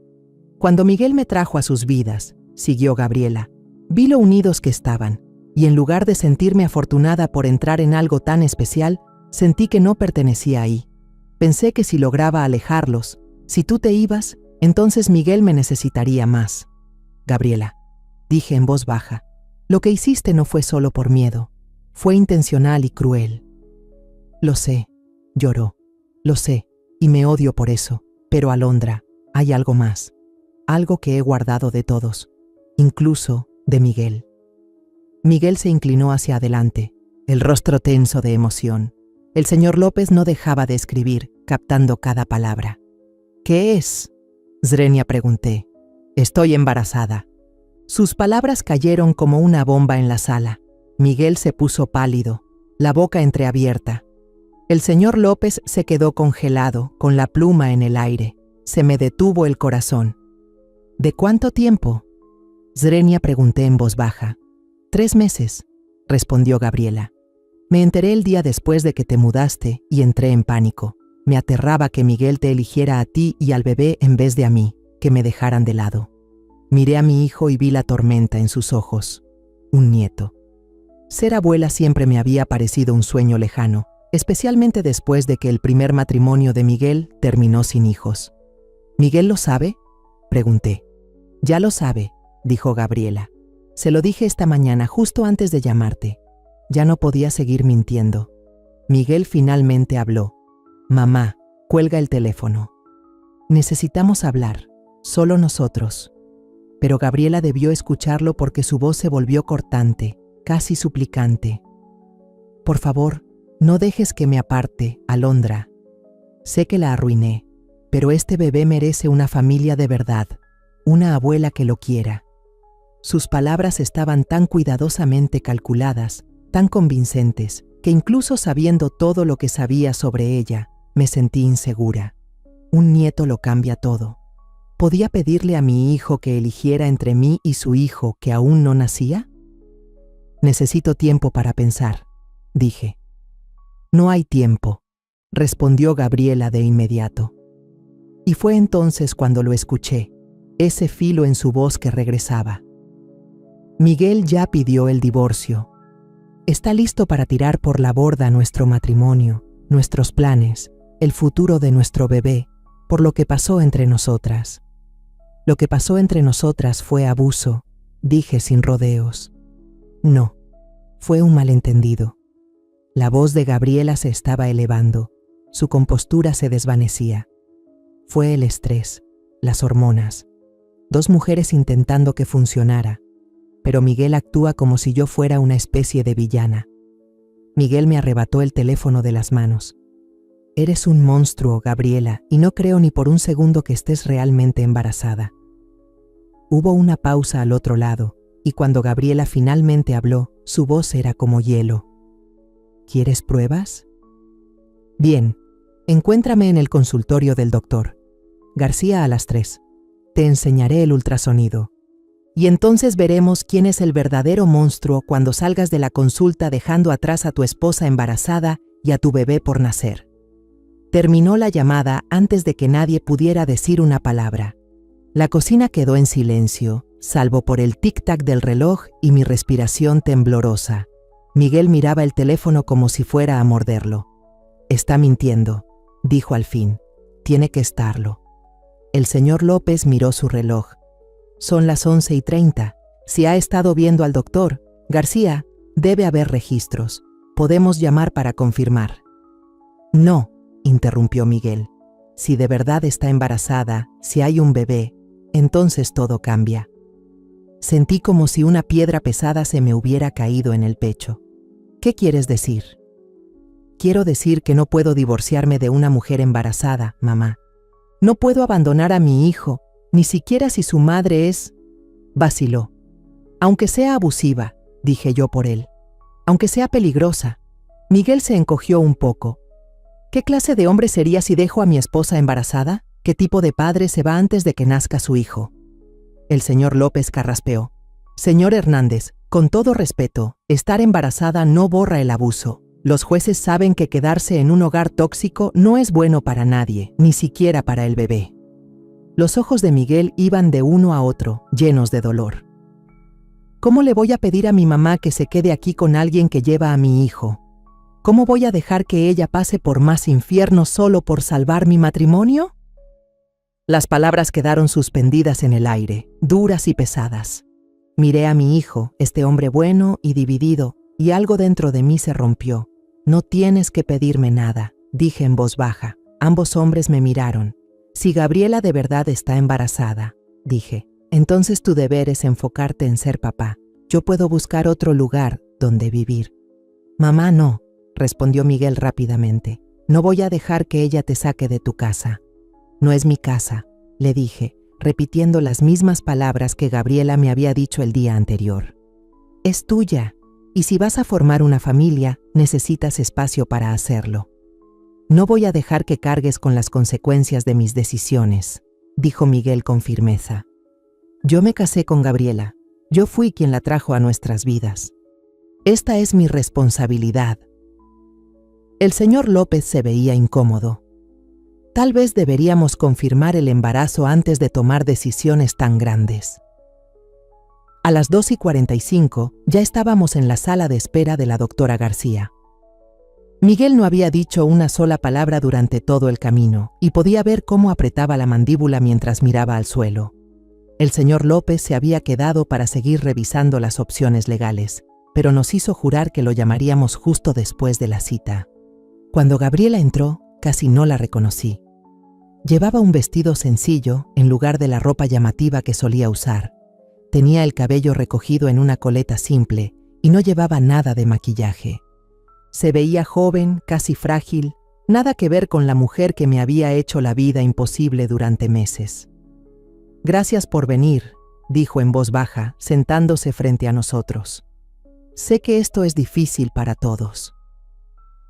Cuando Miguel me trajo a sus vidas, siguió Gabriela, vi lo unidos que estaban, y en lugar de sentirme afortunada por entrar en algo tan especial, sentí que no pertenecía ahí. Pensé que si lograba alejarlos, si tú te ibas, entonces Miguel me necesitaría más. «Gabriela», dije en voz baja, «lo que hiciste no fue solo por miedo, fue intencional y cruel». «Lo sé», lloró, «lo sé, y me odio por eso, pero Alondra, hay algo más, algo que he guardado de todos, incluso de Miguel». Miguel se inclinó hacia adelante, el rostro tenso de emoción. El señor López no dejaba de escribir, captando cada palabra. «¿Qué es?», Zrenia pregunté. «Estoy embarazada». Sus palabras cayeron como una bomba en la sala. Miguel se puso pálido, la boca entreabierta. El señor López se quedó congelado, con la pluma en el aire. Se me detuvo el corazón. «¿De cuánto tiempo?», Zrenia pregunté en voz baja. 3 meses, respondió Gabriela. «Me enteré el día después de que te mudaste y entré en pánico. Me aterraba que Miguel te eligiera a ti y al bebé en vez de a mí, que me dejaran de lado. Miré a mi hijo y vi la tormenta en sus ojos. Un nieto. Ser abuela siempre me había parecido un sueño lejano, especialmente después de que el primer matrimonio de Miguel terminó sin hijos. ¿Miguel lo sabe?, pregunté. Ya lo sabe, dijo Gabriela. Se lo dije esta mañana justo antes de llamarte. Ya no podía seguir mintiendo. Miguel finalmente habló. Mamá, cuelga el teléfono. Necesitamos hablar, solo nosotros. Pero Gabriela debió escucharlo porque su voz se volvió cortante, casi suplicante. Por favor, no dejes que me aparte, Alondra. Sé que la arruiné, pero este bebé merece una familia de verdad, una abuela que lo quiera. Sus palabras estaban tan cuidadosamente calculadas, tan convincentes, que incluso sabiendo todo lo que sabía sobre ella, me sentí insegura. Un nieto lo cambia todo. ¿Podía pedirle a mi hijo que eligiera entre mí y su hijo que aún no nacía? Necesito tiempo para pensar, dije. No hay tiempo, respondió Gabriela de inmediato. Y fue entonces cuando lo escuché, ese filo en su voz que regresaba. Miguel ya pidió el divorcio. Está listo para tirar por la borda nuestro matrimonio, nuestros planes, el futuro de nuestro bebé, por lo que pasó entre nosotras. Lo que pasó entre nosotras fue abuso, dije sin rodeos. No, fue un malentendido. La voz de Gabriela se estaba elevando, su compostura se desvanecía. Fue el estrés, las hormonas, dos mujeres intentando que funcionara, pero Miguel actúa como si yo fuera una especie de villana. Miguel me arrebató el teléfono de las manos. Eres un monstruo, Gabriela, y no creo ni por un segundo que estés realmente embarazada. Hubo una pausa al otro lado, y cuando Gabriela finalmente habló, su voz era como hielo. ¿Quieres pruebas? Bien, encuéntrame en el consultorio del doctor. García a las 3. Te enseñaré el ultrasonido. Y entonces veremos quién es el verdadero monstruo cuando salgas de la consulta dejando atrás a tu esposa embarazada y a tu bebé por nacer. Terminó la llamada antes de que nadie pudiera decir una palabra. La cocina quedó en silencio, salvo por el tic-tac del reloj y mi respiración temblorosa. Miguel miraba el teléfono como si fuera a morderlo. Está mintiendo, dijo al fin. Tiene que estarlo. El señor López miró su reloj. Son las 11:30. Si ha estado viendo al doctor, García, debe haber registros. Podemos llamar para confirmar. No, interrumpió Miguel. Si de verdad está embarazada, si hay un bebé, entonces todo cambia. Sentí como si una piedra pesada se me hubiera caído en el pecho. ¿Qué quieres decir? Quiero decir que no puedo divorciarme de una mujer embarazada, mamá. No puedo abandonar a mi hijo, ni siquiera si su madre es... Vaciló. Aunque sea abusiva, dije yo por él. Aunque sea peligrosa. Miguel se encogió un poco. ¿Qué clase de hombre sería si dejo a mi esposa embarazada? ¿Qué tipo de padre se va antes de que nazca su hijo? El señor López carraspeó. Señor Hernández, con todo respeto, estar embarazada no borra el abuso. Los jueces saben que quedarse en un hogar tóxico no es bueno para nadie, ni siquiera para el bebé. Los ojos de Miguel iban de uno a otro, llenos de dolor. ¿Cómo le voy a pedir a mi mamá que se quede aquí con alguien que lleva a mi hijo? ¿Cómo voy a dejar que ella pase por más infierno solo por salvar mi matrimonio? Las palabras quedaron suspendidas en el aire, duras y pesadas. Miré a mi hijo, este hombre bueno y dividido, y algo dentro de mí se rompió. No tienes que pedirme nada, dije en voz baja. Ambos hombres me miraron. Si Gabriela de verdad está embarazada, dije, entonces tu deber es enfocarte en ser papá. Yo puedo buscar otro lugar donde vivir. Mamá, no, respondió Miguel rápidamente. No voy a dejar que ella te saque de tu casa. No es mi casa, le dije, repitiendo las mismas palabras que Gabriela me había dicho el día anterior. Es tuya, y si vas a formar una familia, necesitas espacio para hacerlo. No voy a dejar que cargues con las consecuencias de mis decisiones, dijo Miguel con firmeza. Yo me casé con Gabriela. Yo fui quien la trajo a nuestras vidas. Esta es mi responsabilidad. El señor López se veía incómodo. Tal vez deberíamos confirmar el embarazo antes de tomar decisiones tan grandes. A las 2:45 ya estábamos en la sala de espera de la doctora García. Miguel no había dicho una sola palabra durante todo el camino y podía ver cómo apretaba la mandíbula mientras miraba al suelo. El señor López se había quedado para seguir revisando las opciones legales, pero nos hizo jurar que lo llamaríamos justo después de la cita. Cuando Gabriela entró, casi no la reconocí. Llevaba un vestido sencillo en lugar de la ropa llamativa que solía usar. Tenía el cabello recogido en una coleta simple y no llevaba nada de maquillaje. Se veía joven, casi frágil, nada que ver con la mujer que me había hecho la vida imposible durante meses. «Gracias por venir», dijo en voz baja, sentándose frente a nosotros. «Sé que esto es difícil para todos».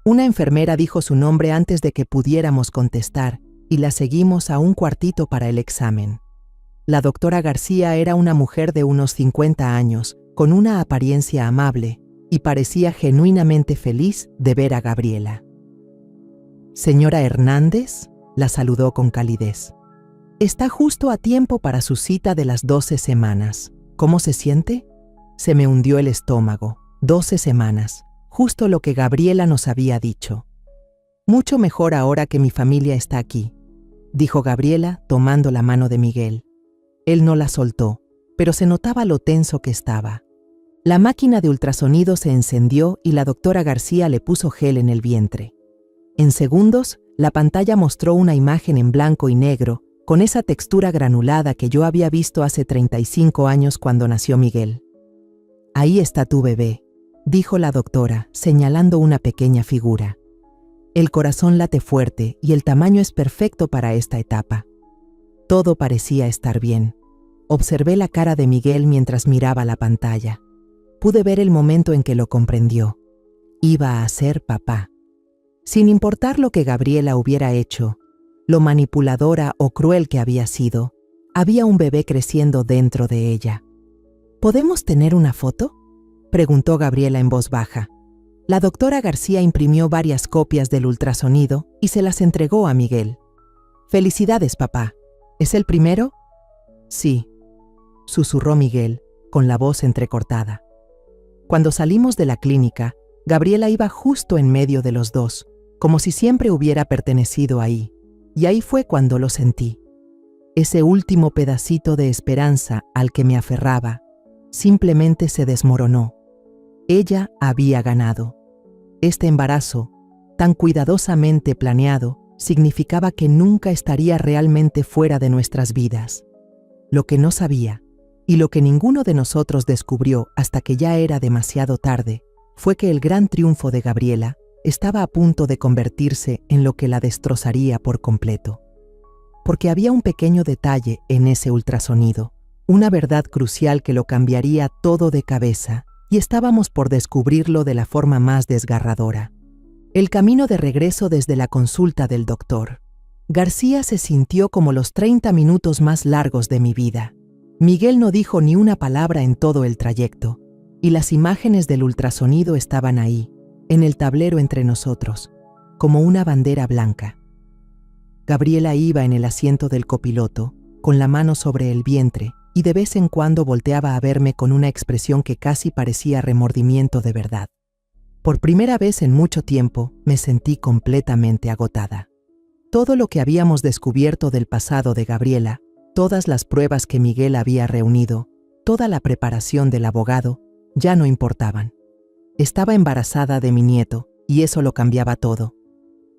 Una enfermera dijo su nombre antes de que pudiéramos contestar y la seguimos a un cuartito para el examen. La doctora García era una mujer de unos 50 años, con una apariencia amable, y parecía genuinamente feliz de ver a Gabriela. «Señora Hernández», la saludó con calidez. «Está justo a tiempo para su cita de las 12 semanas. ¿Cómo se siente?» Se me hundió el estómago. 12 semanas, justo lo que Gabriela nos había dicho. «Mucho mejor ahora que mi familia está aquí», dijo Gabriela tomando la mano de Miguel. Él no la soltó, pero se notaba lo tenso que estaba. La máquina de ultrasonido se encendió y la doctora García le puso gel en el vientre. En segundos, la pantalla mostró una imagen en blanco y negro, con esa textura granulada que yo había visto hace 35 años cuando nació Miguel. «Ahí está tu bebé», dijo la doctora, señalando una pequeña figura. «El corazón late fuerte y el tamaño es perfecto para esta etapa». Todo parecía estar bien. Observé la cara de Miguel mientras miraba la pantalla. Pude ver el momento en que lo comprendió. Iba a ser papá. Sin importar lo que Gabriela hubiera hecho, lo manipuladora o cruel que había sido, había un bebé creciendo dentro de ella. «¿Podemos tener una foto?», preguntó Gabriela en voz baja. La doctora García imprimió varias copias del ultrasonido y se las entregó a Miguel. «Felicidades, papá. ¿Es el primero?». «Sí», susurró Miguel, con la voz entrecortada. Cuando salimos de la clínica, Gabriela iba justo en medio de los dos, como si siempre hubiera pertenecido ahí, y ahí fue cuando lo sentí. Ese último pedacito de esperanza al que me aferraba, simplemente se desmoronó. Ella había ganado. Este embarazo, tan cuidadosamente planeado, significaba que nunca estaría realmente fuera de nuestras vidas. Lo que no sabía, y lo que ninguno de nosotros descubrió hasta que ya era demasiado tarde, fue que el gran triunfo de Gabriela estaba a punto de convertirse en lo que la destrozaría por completo. Porque había un pequeño detalle en ese ultrasonido, una verdad crucial que lo cambiaría todo de cabeza, y estábamos por descubrirlo de la forma más desgarradora. El camino de regreso desde la consulta del doctor. García se sintió como los 30 minutos más largos de mi vida. Miguel no dijo ni una palabra en todo el trayecto, y las imágenes del ultrasonido estaban ahí, en el tablero entre nosotros, como una bandera blanca. Gabriela iba en el asiento del copiloto, con la mano sobre el vientre, y de vez en cuando volteaba a verme con una expresión que casi parecía remordimiento de verdad. Por primera vez en mucho tiempo, me sentí completamente agotada. Todo lo que habíamos descubierto del pasado de Gabriela, todas las pruebas que Miguel había reunido, toda la preparación del abogado, ya no importaban. Estaba embarazada de mi nieto, y eso lo cambiaba todo.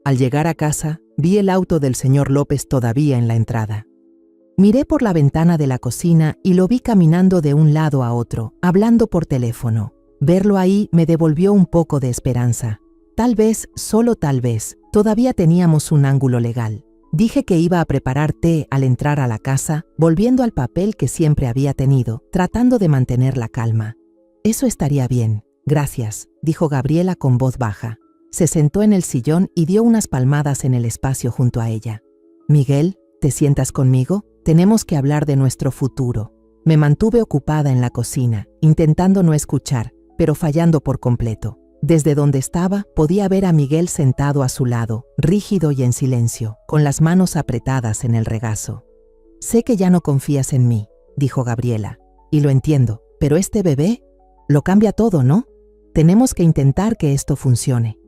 Al llegar a casa, vi el auto del señor López todavía en la entrada. Miré por la ventana de la cocina y lo vi caminando de un lado a otro, hablando por teléfono. Verlo ahí me devolvió un poco de esperanza. Tal vez, solo tal vez, todavía teníamos un ángulo legal. Dije que iba a preparar té al entrar a la casa, volviendo al papel que siempre había tenido, tratando de mantener la calma. «Eso estaría bien, gracias», dijo Gabriela con voz baja. Se sentó en el sillón y dio unas palmadas en el espacio junto a ella. «Miguel, ¿te sientas conmigo? Tenemos que hablar de nuestro futuro». Me mantuve ocupada en la cocina, intentando no escuchar, pero fallando por completo. Desde donde estaba, podía ver a Miguel sentado a su lado, rígido y en silencio, con las manos apretadas en el regazo. «Sé que ya no confías en mí», dijo Gabriela, «y lo entiendo, pero este bebé lo cambia todo, ¿no? Tenemos que intentar que esto funcione».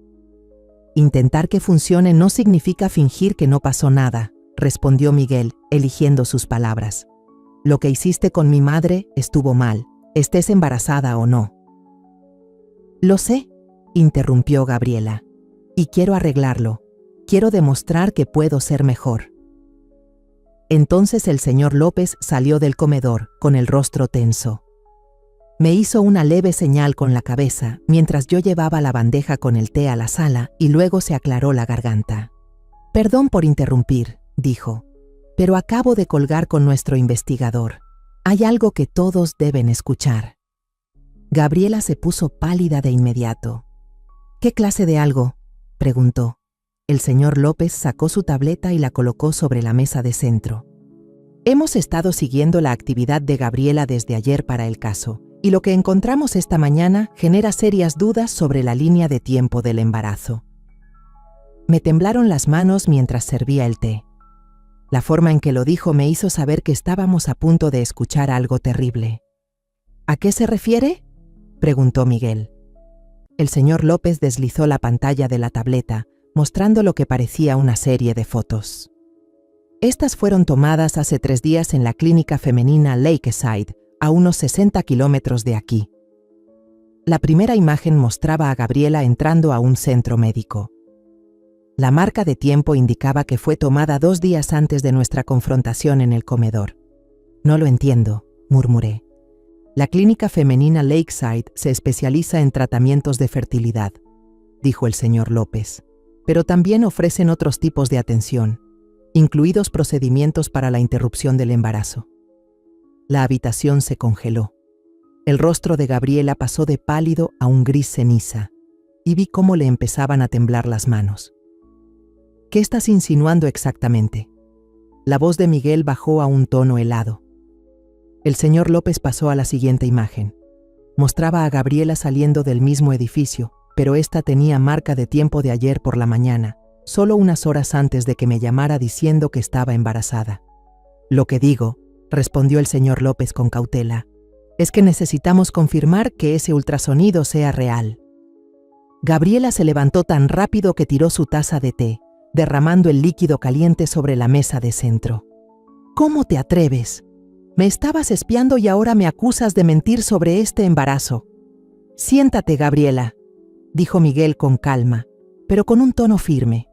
«Intentar que funcione no significa fingir que no pasó nada», respondió Miguel, eligiendo sus palabras. «Lo que hiciste con mi madre estuvo mal, estés embarazada o no». «Lo sé», interrumpió Gabriela, «y quiero arreglarlo. Quiero demostrar que puedo ser mejor». Entonces el señor López salió del comedor, con el rostro tenso. Me hizo una leve señal con la cabeza, mientras yo llevaba la bandeja con el té a la sala, y luego se aclaró la garganta. «Perdón por interrumpir», dijo, «pero acabo de colgar con nuestro investigador. Hay algo que todos deben escuchar». Gabriela se puso pálida de inmediato. «¿Qué clase de algo?», preguntó. El señor López sacó su tableta y la colocó sobre la mesa de centro. «Hemos estado siguiendo la actividad de Gabriela desde ayer para el caso, y lo que encontramos esta mañana genera serias dudas sobre la línea de tiempo del embarazo». Me temblaron las manos mientras servía el té. La forma en que lo dijo me hizo saber que estábamos a punto de escuchar algo terrible. «¿A qué se refiere?», preguntó Miguel. El señor López deslizó la pantalla de la tableta, mostrando lo que parecía una serie de fotos. Estas fueron tomadas hace 3 días en la clínica femenina Lakeside, a unos 60 kilómetros de aquí. La primera imagen mostraba a Gabriela entrando a un centro médico. La marca de tiempo indicaba que fue tomada 2 días antes de nuestra confrontación en el comedor. «No lo entiendo», murmuré. «La clínica femenina Lakeside se especializa en tratamientos de fertilidad», dijo el señor López, «pero también ofrecen otros tipos de atención, incluidos procedimientos para la interrupción del embarazo». La habitación se congeló. El rostro de Gabriela pasó de pálido a un gris ceniza, y vi cómo le empezaban a temblar las manos. «¿Qué estás insinuando exactamente?». La voz de Miguel bajó a un tono helado. El señor López pasó a la siguiente imagen. Mostraba a Gabriela saliendo del mismo edificio, pero esta tenía marca de tiempo de ayer por la mañana, solo unas horas antes de que me llamara diciendo que estaba embarazada. «Lo que digo», respondió el señor López con cautela, «es que necesitamos confirmar que ese ultrasonido sea real». Gabriela se levantó tan rápido que tiró su taza de té, derramando el líquido caliente sobre la mesa de centro. «¿Cómo te atreves? Me estabas espiando y ahora me acusas de mentir sobre este embarazo». «Siéntate, Gabriela», dijo Miguel con calma, pero con un tono firme.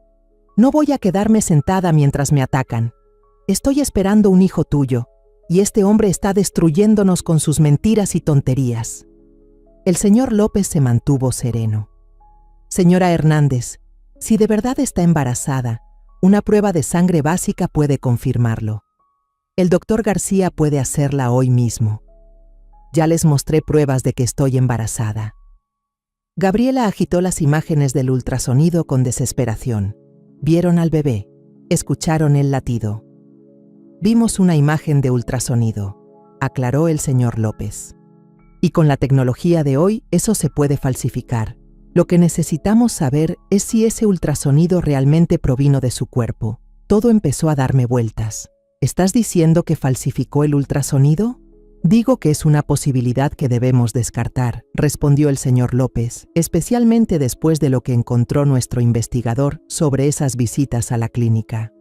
«No voy a quedarme sentada mientras me atacan. Estoy esperando un hijo tuyo, y este hombre está destruyéndonos con sus mentiras y tonterías». El señor López se mantuvo sereno. «Señora Hernández, si de verdad está embarazada, una prueba de sangre básica puede confirmarlo. El doctor García puede hacerla hoy mismo. Ya les mostré pruebas de que estoy embarazada». Gabriela agitó las imágenes del ultrasonido con desesperación. Vieron al bebé, escucharon el latido. «Vimos una imagen de ultrasonido», aclaró el señor López. «Y con la tecnología de hoy eso se puede falsificar. Lo que necesitamos saber es si ese ultrasonido realmente provino de su cuerpo. Todo empezó a darme vueltas. ¿Estás diciendo que falsificó el ultrasonido?». «Digo que es una posibilidad que debemos descartar», respondió el señor López, especialmente después de lo que encontró nuestro investigador sobre esas visitas a la clínica.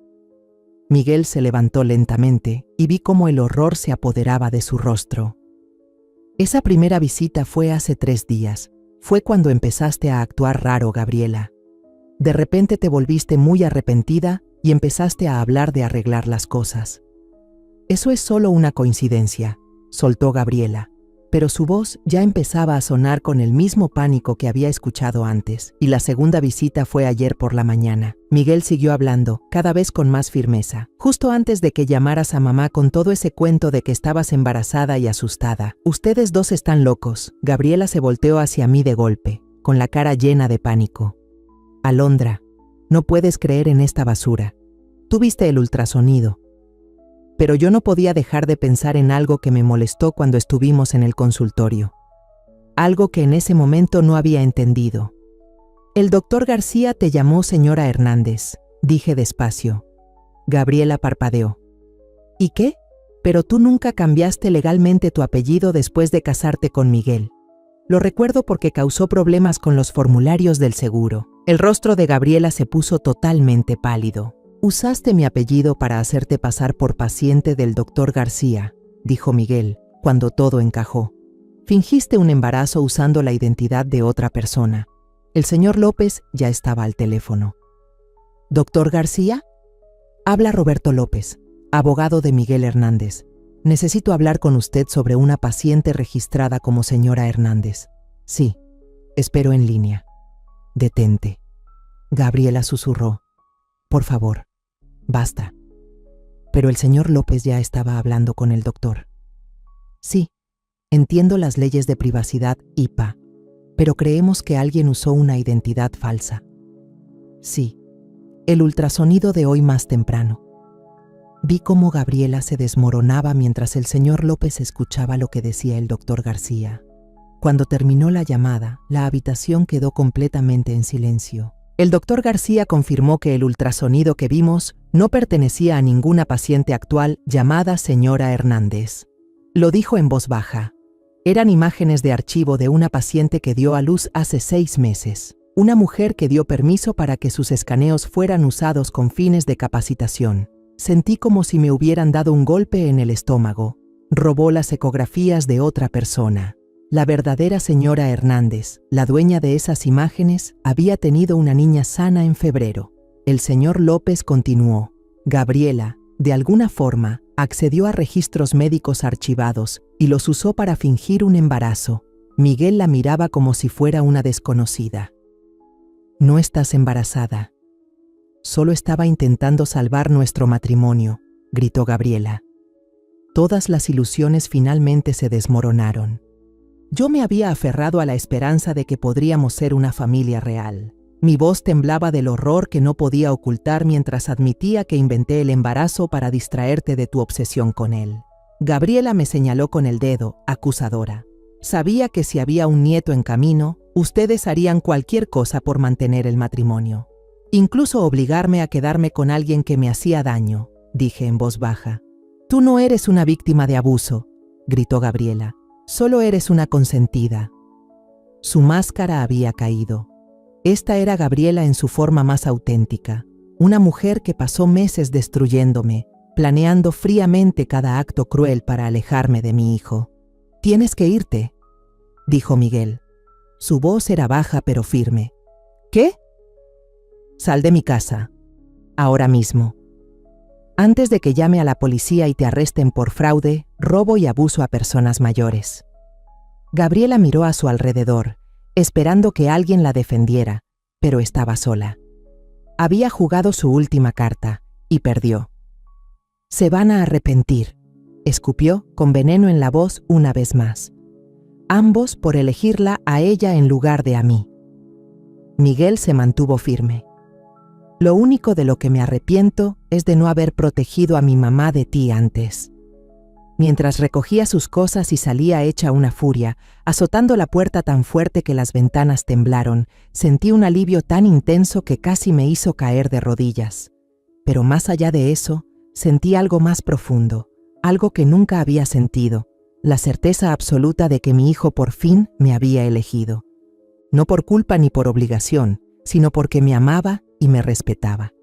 Miguel se levantó lentamente y vi cómo el horror se apoderaba de su rostro. «Esa primera visita fue hace 3 días. Fue cuando empezaste a actuar raro, Gabriela. De repente te volviste muy arrepentida y empezaste a hablar de arreglar las cosas. Eso es solo una coincidencia», soltó Gabriela, pero su voz ya empezaba a sonar con el mismo pánico que había escuchado antes, y la segunda visita fue ayer por la mañana. Miguel siguió hablando, cada vez con más firmeza. «Justo antes de que llamaras a mamá con todo ese cuento de que estabas embarazada y asustada. Ustedes dos están locos». Gabriela se volteó hacia mí de golpe, con la cara llena de pánico. «Alondra, no puedes creer en esta basura. Tú viste el ultrasonido». Pero yo no podía dejar de pensar en algo que me molestó cuando estuvimos en el consultorio. Algo que en ese momento no había entendido. El doctor García te llamó señora Hernández, dije despacio. Gabriela parpadeó. ¿Y qué? Pero tú nunca cambiaste legalmente tu apellido después de casarte con Miguel. Lo recuerdo porque causó problemas con los formularios del seguro. El rostro de Gabriela se puso totalmente pálido. Usaste mi apellido para hacerte pasar por paciente del doctor García, dijo Miguel, cuando todo encajó. Fingiste un embarazo usando la identidad de otra persona. El señor López ya estaba al teléfono. ¿Doctor García? Habla Roberto López, abogado de Miguel Hernández. Necesito hablar con usted sobre una paciente registrada como señora Hernández. Sí, espero en línea. Detente. Gabriela susurró. Por favor, basta. Pero el señor López ya estaba hablando con el doctor. Sí, entiendo las leyes de privacidad IPA, pero creemos que alguien usó una identidad falsa. Sí, el ultrasonido de hoy más temprano. Vi cómo Gabriela se desmoronaba mientras el señor López escuchaba lo que decía el doctor García. Cuando terminó la llamada, la habitación quedó completamente en silencio. El doctor García confirmó que el ultrasonido que vimos no pertenecía a ninguna paciente actual llamada señora Hernández. Lo dijo en voz baja. Eran imágenes de archivo de una paciente que dio a luz hace 6 meses. Una mujer que dio permiso para que sus escaneos fueran usados con fines de capacitación. Sentí como si me hubieran dado un golpe en el estómago. Robó las ecografías de otra persona. La verdadera señora Hernández, la dueña de esas imágenes, había tenido una niña sana en febrero. El señor López continuó. Gabriela, de alguna forma, accedió a registros médicos archivados y los usó para fingir un embarazo. Miguel la miraba como si fuera una desconocida. No estás embarazada. Solo estaba intentando salvar nuestro matrimonio, gritó Gabriela. Todas las ilusiones finalmente se desmoronaron. Yo me había aferrado a la esperanza de que podríamos ser una familia real. Mi voz temblaba del horror que no podía ocultar mientras admitía que inventé el embarazo para distraerte de tu obsesión con él. Gabriela me señaló con el dedo, acusadora. Sabía que si había un nieto en camino, ustedes harían cualquier cosa por mantener el matrimonio. Incluso obligarme a quedarme con alguien que me hacía daño, dije en voz baja. Tú no eres una víctima de abuso, gritó Gabriela. Solo eres una consentida. Su máscara había caído. Esta era Gabriela en su forma más auténtica, una mujer que pasó meses destruyéndome, planeando fríamente cada acto cruel para alejarme de mi hijo. Tienes que irte, dijo Miguel. Su voz era baja pero firme. ¿Qué? Sal de mi casa, ahora mismo. Antes de que llame a la policía y te arresten por fraude, robo y abuso a personas mayores. Gabriela miró a su alrededor, esperando que alguien la defendiera, pero estaba sola. Había jugado su última carta y perdió. Se van a arrepentir, escupió con veneno en la voz una vez más. Ambos por elegirla a ella en lugar de a mí. Miguel se mantuvo firme. Lo único de lo que me arrepiento es de no haber protegido a mi mamá de ti antes. Mientras recogía sus cosas y salía hecha una furia, azotando la puerta tan fuerte que las ventanas temblaron, sentí un alivio tan intenso que casi me hizo caer de rodillas. Pero más allá de eso, sentí algo más profundo, algo que nunca había sentido, la certeza absoluta de que mi hijo por fin me había elegido. No por culpa ni por obligación, sino porque me amaba y me respetaba.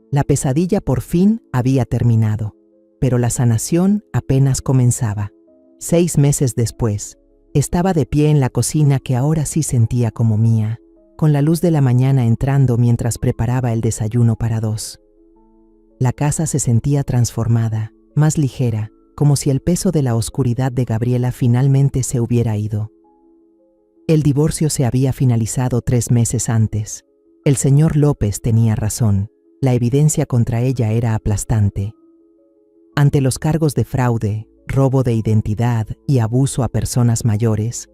La pesadilla por fin había terminado, pero la sanación apenas comenzaba. 6 meses después, estaba de pie en la cocina que ahora sí sentía como mía, con la luz de la mañana entrando mientras preparaba el desayuno para 2. La casa se sentía transformada, más ligera, como si el peso de la oscuridad de Gabriela finalmente se hubiera ido. El divorcio se había finalizado 3 meses antes. El señor López tenía razón. La evidencia contra ella era aplastante. Ante los cargos de fraude, robo de identidad y abuso a personas mayores,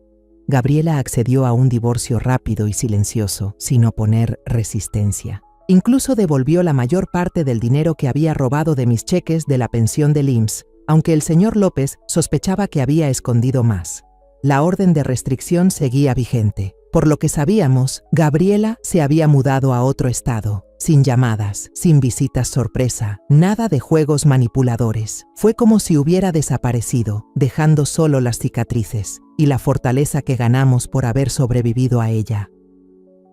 Gabriela accedió a un divorcio rápido y silencioso, sin oponer resistencia. Incluso devolvió la mayor parte del dinero que había robado de mis cheques de la pensión del IMSS, aunque el señor López sospechaba que había escondido más. La orden de restricción seguía vigente. Por lo que sabíamos, Gabriela se había mudado a otro estado, sin llamadas, sin visitas sorpresa, nada de juegos manipuladores. Fue como si hubiera desaparecido, dejando solo las cicatrices y la fortaleza que ganamos por haber sobrevivido a ella.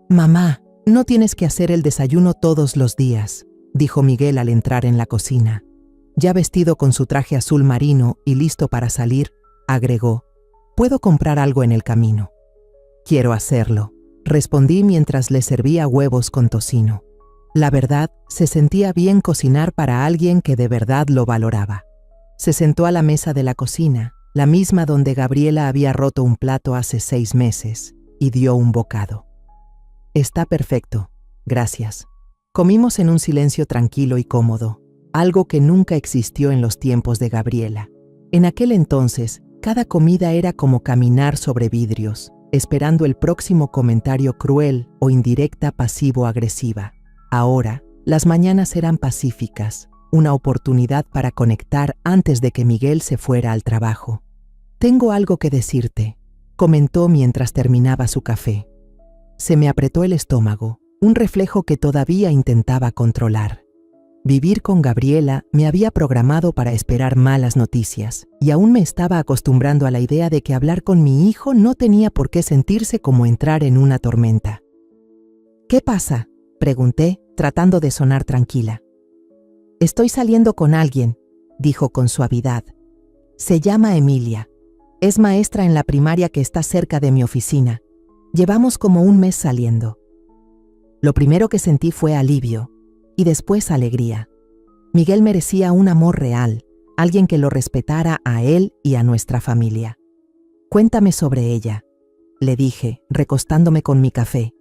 «Mamá, no tienes que hacer el desayuno todos los días», dijo Miguel al entrar en la cocina. Ya vestido con su traje azul marino y listo para salir, agregó: «Puedo comprar algo en el camino». «Quiero hacerlo», respondí mientras le servía huevos con tocino. La verdad, se sentía bien cocinar para alguien que de verdad lo valoraba. Se sentó a la mesa de la cocina, la misma donde Gabriela había roto un plato hace 6 meses, y dio un bocado. «Está perfecto, gracias». Comimos en un silencio tranquilo y cómodo, algo que nunca existió en los tiempos de Gabriela. En aquel entonces, cada comida era como caminar sobre vidrios, esperando el próximo comentario cruel o indirecta pasivo-agresiva. Ahora, las mañanas eran pacíficas, una oportunidad para conectar antes de que Miguel se fuera al trabajo. «Tengo algo que decirte», comentó mientras terminaba su café. Se me apretó el estómago, un reflejo que todavía intentaba controlar. Vivir con Gabriela me había programado para esperar malas noticias, y aún me estaba acostumbrando a la idea de que hablar con mi hijo no tenía por qué sentirse como entrar en una tormenta. «¿Qué pasa?», pregunté, tratando de sonar tranquila. «Estoy saliendo con alguien», dijo con suavidad. «Se llama Emilia. Es maestra en la primaria que está cerca de mi oficina. Llevamos como 1 mes saliendo». Lo primero que sentí fue alivio, y después alegría. Miguel merecía un amor real, alguien que lo respetara a él y a nuestra familia. «Cuéntame sobre ella», le dije, recostándome con mi café.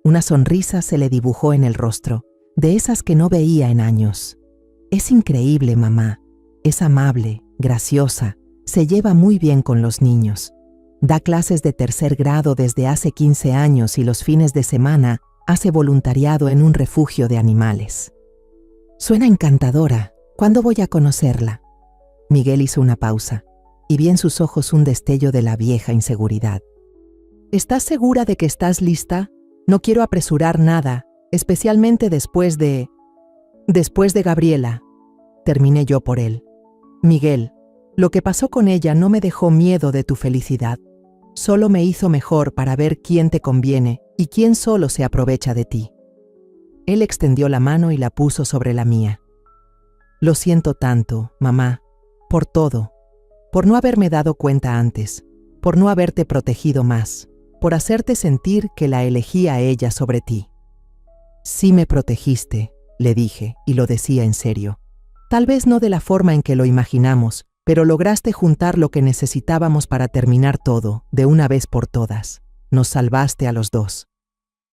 Una sonrisa se le dibujó en el rostro, de esas que no veía en años. «Es increíble, mamá. Es amable, graciosa, se lleva muy bien con los niños. Da clases de 3er grado desde hace 15 años y los fines de semana hace voluntariado en un refugio de animales». «Suena encantadora. ¿Cuándo voy a conocerla?». Miguel hizo una pausa, y vi en sus ojos un destello de la vieja inseguridad. «¿Estás segura de que estás lista? No quiero apresurar nada, especialmente después de Gabriela», terminé yo por él. «Miguel, lo que pasó con ella no me dejó miedo de tu felicidad. Solo me hizo mejor para ver quién te conviene y quién solo se aprovecha de ti». Él extendió la mano y la puso sobre la mía. «Lo siento tanto, mamá, por todo, por no haberme dado cuenta antes, por no haberte protegido más, por hacerte sentir que la elegí a ella sobre ti». «Sí me protegiste», le dije, y lo decía en serio. «Tal vez no de la forma en que lo imaginamos, pero lograste juntar lo que necesitábamos para terminar todo, de una vez por todas. Nos salvaste a los 2.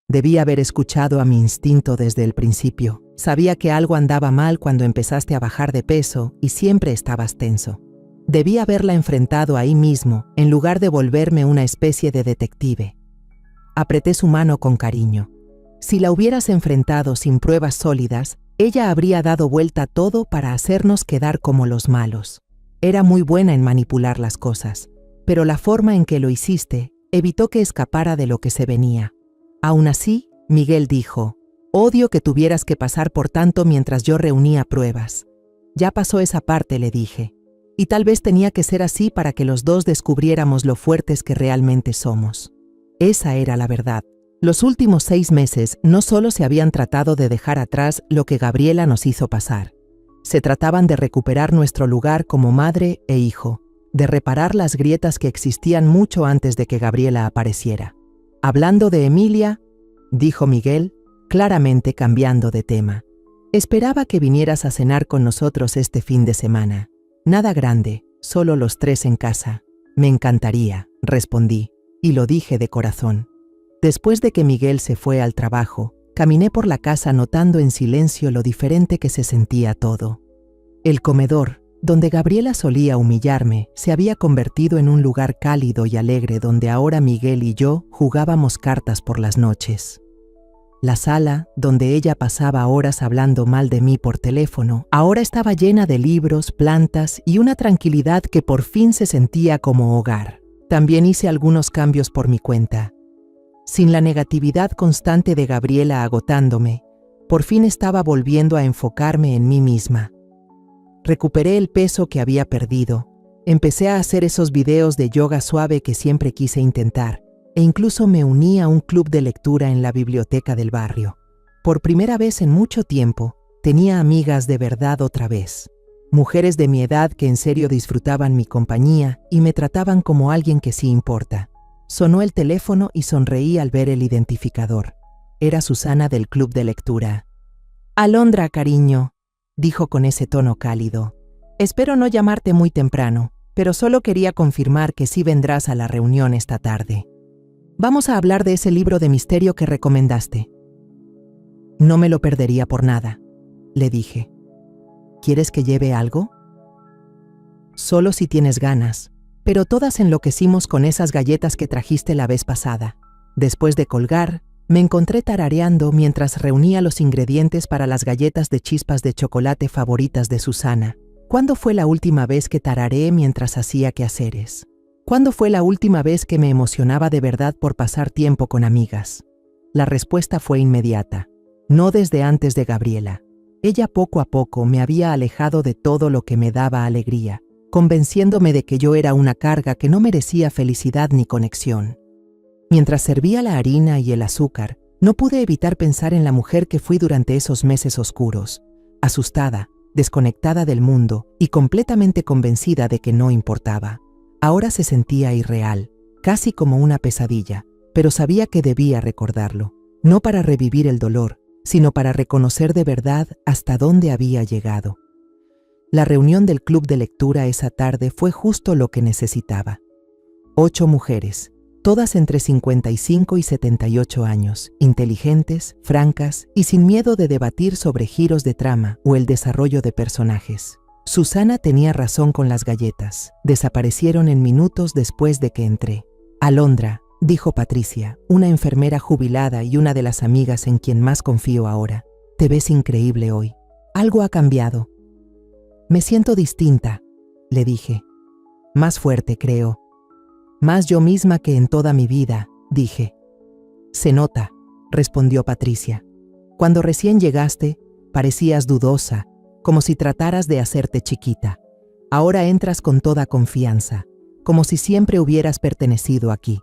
Debí haber escuchado a mi instinto desde el principio. Sabía que algo andaba mal cuando empezaste a bajar de peso y siempre estabas tenso. Debí haberla enfrentado ahí mismo, en lugar de volverme una especie de detective». Apreté su mano con cariño. Si la hubieras enfrentado sin pruebas sólidas, ella habría dado vuelta a todo para hacernos quedar como los malos. Era muy buena en manipular las cosas, pero la forma en que lo hiciste evitó que escapara de lo que se venía. Aún así, Miguel dijo: «Odio que tuvieras que pasar por tanto mientras yo reunía pruebas». «Ya pasó esa parte», le dije, «y tal vez tenía que ser así para que los 2 descubriéramos lo fuertes que realmente somos». Esa era la verdad. Los últimos 6 meses no solo se habían tratado de dejar atrás lo que Gabriela nos hizo pasar. Se trataban de recuperar nuestro lugar como madre e hijo, de reparar las grietas que existían mucho antes de que Gabriela apareciera. «Hablando de Emilia», dijo Miguel, claramente cambiando de tema. «Esperaba que vinieras a cenar con nosotros este fin de semana. Nada grande, solo los 3 en casa». «Me encantaría», respondí, y lo dije de corazón. Después de que Miguel se fue al trabajo, caminé por la casa notando en silencio lo diferente que se sentía todo. El comedor, donde Gabriela solía humillarme, se había convertido en un lugar cálido y alegre donde ahora Miguel y yo jugábamos cartas por las noches. La sala, donde ella pasaba horas hablando mal de mí por teléfono, ahora estaba llena de libros, plantas y una tranquilidad que por fin se sentía como hogar. También hice algunos cambios por mi cuenta. Sin la negatividad constante de Gabriela agotándome, por fin estaba volviendo a enfocarme en mí misma. Recuperé el peso que había perdido, empecé a hacer esos videos de yoga suave que siempre quise intentar, e incluso me uní a un club de lectura en la biblioteca del barrio. Por primera vez en mucho tiempo, tenía amigas de verdad otra vez. Mujeres de mi edad que en serio disfrutaban mi compañía y me trataban como alguien que sí importa. Sonó el teléfono y sonreí al ver el identificador. Era Susana del club de lectura. «Alondra, cariño», dijo con ese tono cálido. «Espero no llamarte muy temprano, pero solo quería confirmar que sí vendrás a la reunión esta tarde. Vamos a hablar de ese libro de misterio que recomendaste». «No me lo perdería por nada», le dije. «¿Quieres que lleve algo?» «Solo si tienes ganas, pero todas enloquecimos con esas galletas que trajiste la vez pasada». Después de colgar, me encontré tarareando mientras reunía los ingredientes para las galletas de chispas de chocolate favoritas de Susana. ¿Cuándo fue la última vez que tarareé mientras hacía quehaceres? ¿Cuándo fue la última vez que me emocionaba de verdad por pasar tiempo con amigas? La respuesta fue inmediata. No desde antes de Gabriela. Ella poco a poco me había alejado de todo lo que me daba alegría, convenciéndome de que yo era una carga que no merecía felicidad ni conexión. Mientras servía la harina y el azúcar, no pude evitar pensar en la mujer que fui durante esos meses oscuros, asustada, desconectada del mundo y completamente convencida de que no importaba. Ahora se sentía irreal, casi como una pesadilla, pero sabía que debía recordarlo, no para revivir el dolor, sino para reconocer de verdad hasta dónde había llegado. La reunión del club de lectura esa tarde fue justo lo que necesitaba. 8 mujeres, todas entre 55 y 78 años, inteligentes, francas y sin miedo de debatir sobre giros de trama o el desarrollo de personajes. Susana tenía razón con las galletas. Desaparecieron en minutos después de que entré. «Alondra», dijo Patricia, una enfermera jubilada y una de las amigas en quien más confío ahora. «Te ves increíble hoy. Algo ha cambiado». «Me siento distinta», le dije. «Más fuerte, creo. Más yo misma que en toda mi vida», dije. «Se nota», respondió Patricia. «Cuando recién llegaste, parecías dudosa, como si trataras de hacerte chiquita. Ahora entras con toda confianza, como si siempre hubieras pertenecido aquí».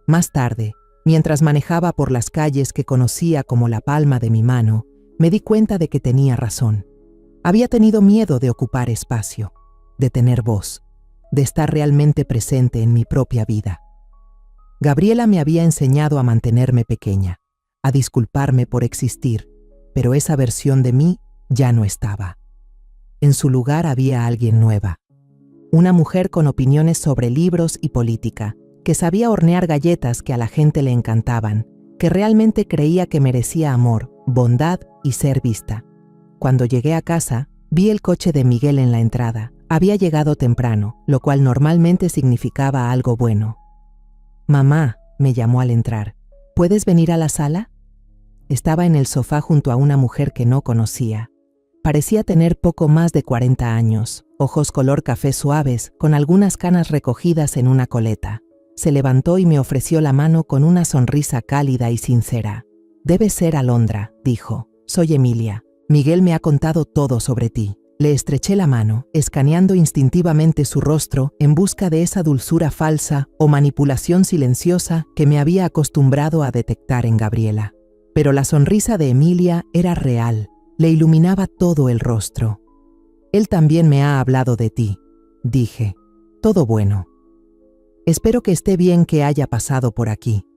Más tarde, mientras manejaba por las calles que conocía como la palma de mi mano, me di cuenta de que tenía razón. Había tenido miedo de ocupar espacio, de tener voz, de estar realmente presente en mi propia vida. Gabriela me había enseñado a mantenerme pequeña, a disculparme por existir, pero esa versión de mí ya no estaba. En su lugar había alguien nueva, una mujer con opiniones sobre libros y política, que sabía hornear galletas que a la gente le encantaban, que realmente creía que merecía amor, bondad y ser vista. Cuando llegué a casa, vi el coche de Miguel en la entrada. Había llegado temprano, lo cual normalmente significaba algo bueno. «Mamá», me llamó al entrar, «¿puedes venir a la sala?» Estaba en el sofá junto a una mujer que no conocía. Parecía tener poco más de 40 años, ojos color café suaves, con algunas canas recogidas en una coleta. Se levantó y me ofreció la mano con una sonrisa cálida y sincera. «Debes ser Alondra», dijo. «Soy Emilia. Miguel me ha contado todo sobre ti». Le estreché la mano, escaneando instintivamente su rostro en busca de esa dulzura falsa o manipulación silenciosa que me había acostumbrado a detectar en Gabriela. Pero la sonrisa de Emilia era real, le iluminaba todo el rostro. «Él también me ha hablado de ti», dije. «Todo bueno». «Espero que esté bien que haya pasado por aquí»,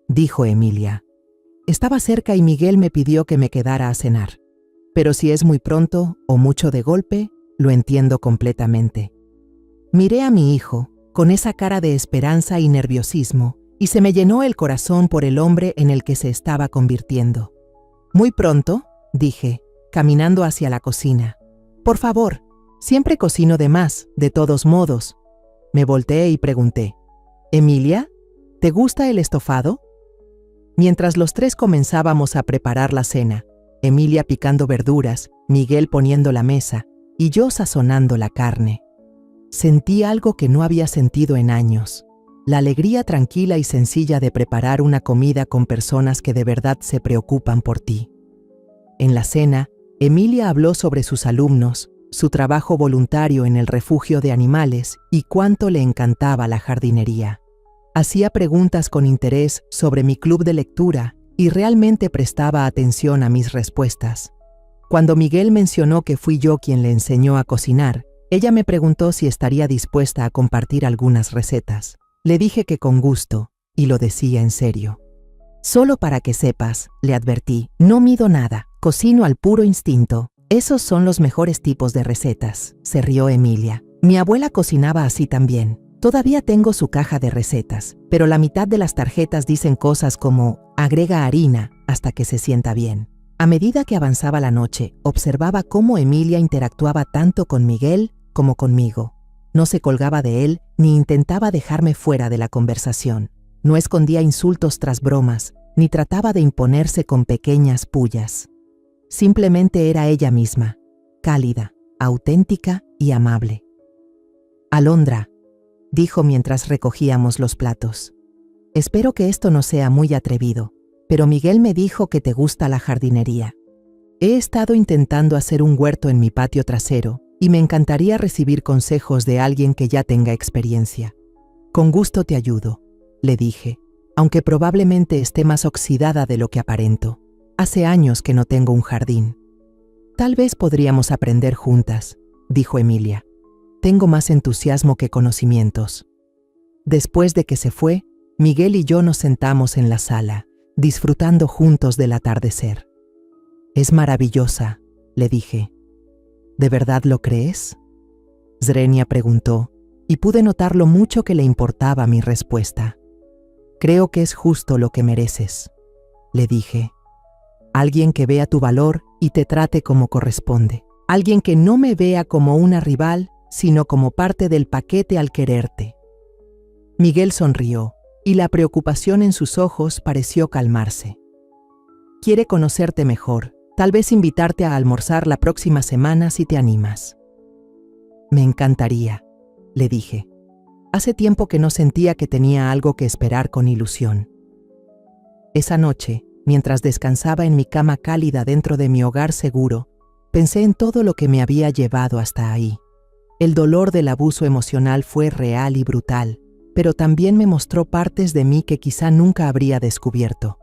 dijo Emilia. Estaba cerca y Miguel me pidió que me quedara a cenar. Pero si es muy pronto o mucho de golpe, lo entiendo completamente. Miré a mi hijo, con esa cara de esperanza y nerviosismo, y se me llenó el corazón por el hombre en el que se estaba convirtiendo. «Muy pronto», dije, caminando hacia la cocina. «Por favor, siempre cocino de más, de todos modos». Me volteé y pregunté, «Emilia, ¿te gusta el estofado?» Mientras los tres comenzábamos a preparar la cena, Emilia picando verduras, Miguel poniendo la mesa y yo sazonando la carne. Sentí algo que no había sentido en años, La alegría tranquila y sencilla de preparar una comida con personas que de verdad se preocupan por ti. En la cena, Emilia habló sobre sus alumnos, su trabajo voluntario en el refugio de animales y cuánto le encantaba la jardinería. Hacía preguntas con interés sobre mi club de lectura y realmente prestaba atención a mis respuestas. Cuando Miguel mencionó que fui yo quien le enseñó a cocinar, ella me preguntó si estaría dispuesta a compartir algunas recetas. Le dije que con gusto, y lo decía en serio. Solo para que sepas, le advertí, no mido nada, cocino al puro instinto. Esos son los mejores tipos de recetas, se rió Emilia. Mi abuela cocinaba así también. Todavía tengo su caja de recetas, pero la mitad de las tarjetas dicen cosas como agrega harina hasta que se sienta bien. A medida que avanzaba la noche, observaba cómo Emilia interactuaba tanto con Miguel como conmigo. No se colgaba de él ni intentaba dejarme fuera de la conversación. No escondía insultos tras bromas, ni trataba de imponerse con pequeñas pullas. Simplemente era ella misma, cálida, auténtica y amable. Alondra, dijo mientras recogíamos los platos. Espero que esto no sea muy atrevido, pero Miguel me dijo que te gusta la jardinería. He estado intentando hacer un huerto en mi patio trasero y me encantaría recibir consejos de alguien que ya tenga experiencia. Con gusto te ayudo, le dije, aunque probablemente esté más oxidada de lo que aparento. Hace años que no tengo un jardín. Tal vez podríamos aprender juntas, dijo Emilia. Tengo más entusiasmo que conocimientos. Después de que se fue, Miguel y yo nos sentamos en la sala, disfrutando juntos del atardecer. Es maravillosa, le dije. ¿De verdad lo crees? Zrenia preguntó, y pude notar lo mucho que le importaba mi respuesta. Creo que es justo lo que mereces, le dije. Alguien que vea tu valor y te trate como corresponde. Alguien que no me vea como una rival, sino como parte del paquete al quererte. Miguel sonrió, y la preocupación en sus ojos pareció calmarse. Quiere conocerte mejor, tal vez invitarte a almorzar la próxima semana si te animas. Me encantaría, le dije. Hace tiempo que no sentía que tenía algo que esperar con ilusión. Esa noche, mientras descansaba en mi cama cálida dentro de mi hogar seguro, pensé en todo lo que me había llevado hasta ahí. El dolor del abuso emocional fue real y brutal, pero también me mostró partes de mí que quizá nunca habría descubierto.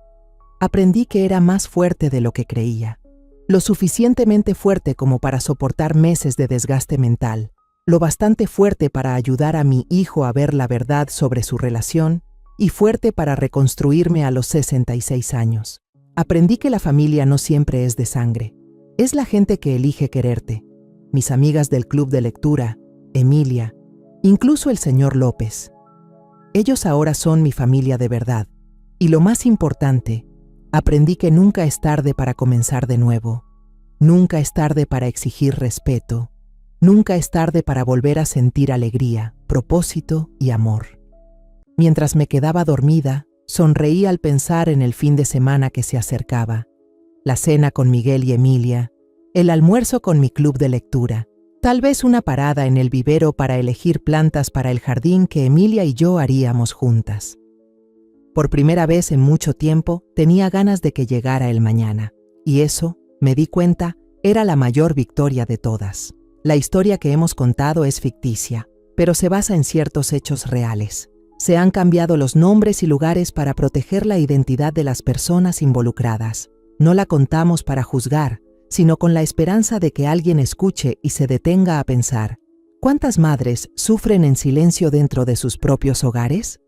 Aprendí que era más fuerte de lo que creía, lo suficientemente fuerte como para soportar meses de desgaste mental, lo bastante fuerte para ayudar a mi hijo a ver la verdad sobre su relación y fuerte para reconstruirme a los 66 años. Aprendí que la familia no siempre es de sangre, es la gente que elige quererte. Mis amigas del club de lectura, Emilia, incluso el señor López. Ellos ahora son mi familia de verdad. Y lo más importante, aprendí que nunca es tarde para comenzar de nuevo. Nunca es tarde para exigir respeto. Nunca es tarde para volver a sentir alegría, propósito y amor. Mientras me quedaba dormida, sonreí al pensar en el fin de semana que se acercaba. La cena con Miguel y Emilia, el almuerzo con mi club de lectura, tal vez una parada en el vivero para elegir plantas para el jardín que Emilia y yo haríamos juntas. Por primera vez en mucho tiempo, tenía ganas de que llegara el mañana, y eso, me di cuenta, era la mayor victoria de todas. La historia que hemos contado es ficticia, pero se basa en ciertos hechos reales. Se han cambiado los nombres y lugares para proteger la identidad de las personas involucradas. No la contamos para juzgar, sino con la esperanza de que alguien escuche y se detenga a pensar, ¿cuántas madres sufren en silencio dentro de sus propios hogares?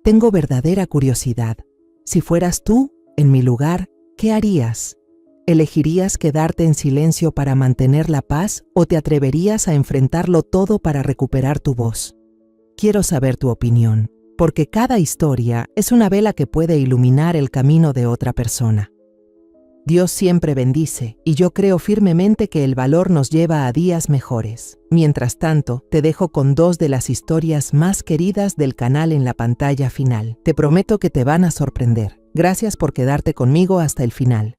Tengo verdadera curiosidad. Si fueras tú, en mi lugar, ¿qué harías? ¿Elegirías quedarte en silencio para mantener la paz o te atreverías a enfrentarlo todo para recuperar tu voz? Quiero saber tu opinión, porque cada historia es una vela que puede iluminar el camino de otra persona. Dios siempre bendice, y yo creo firmemente que el valor nos lleva a días mejores. Mientras tanto, te dejo con 2 de las historias más queridas del canal en la pantalla final. Te prometo que te van a sorprender. Gracias por quedarte conmigo hasta el final.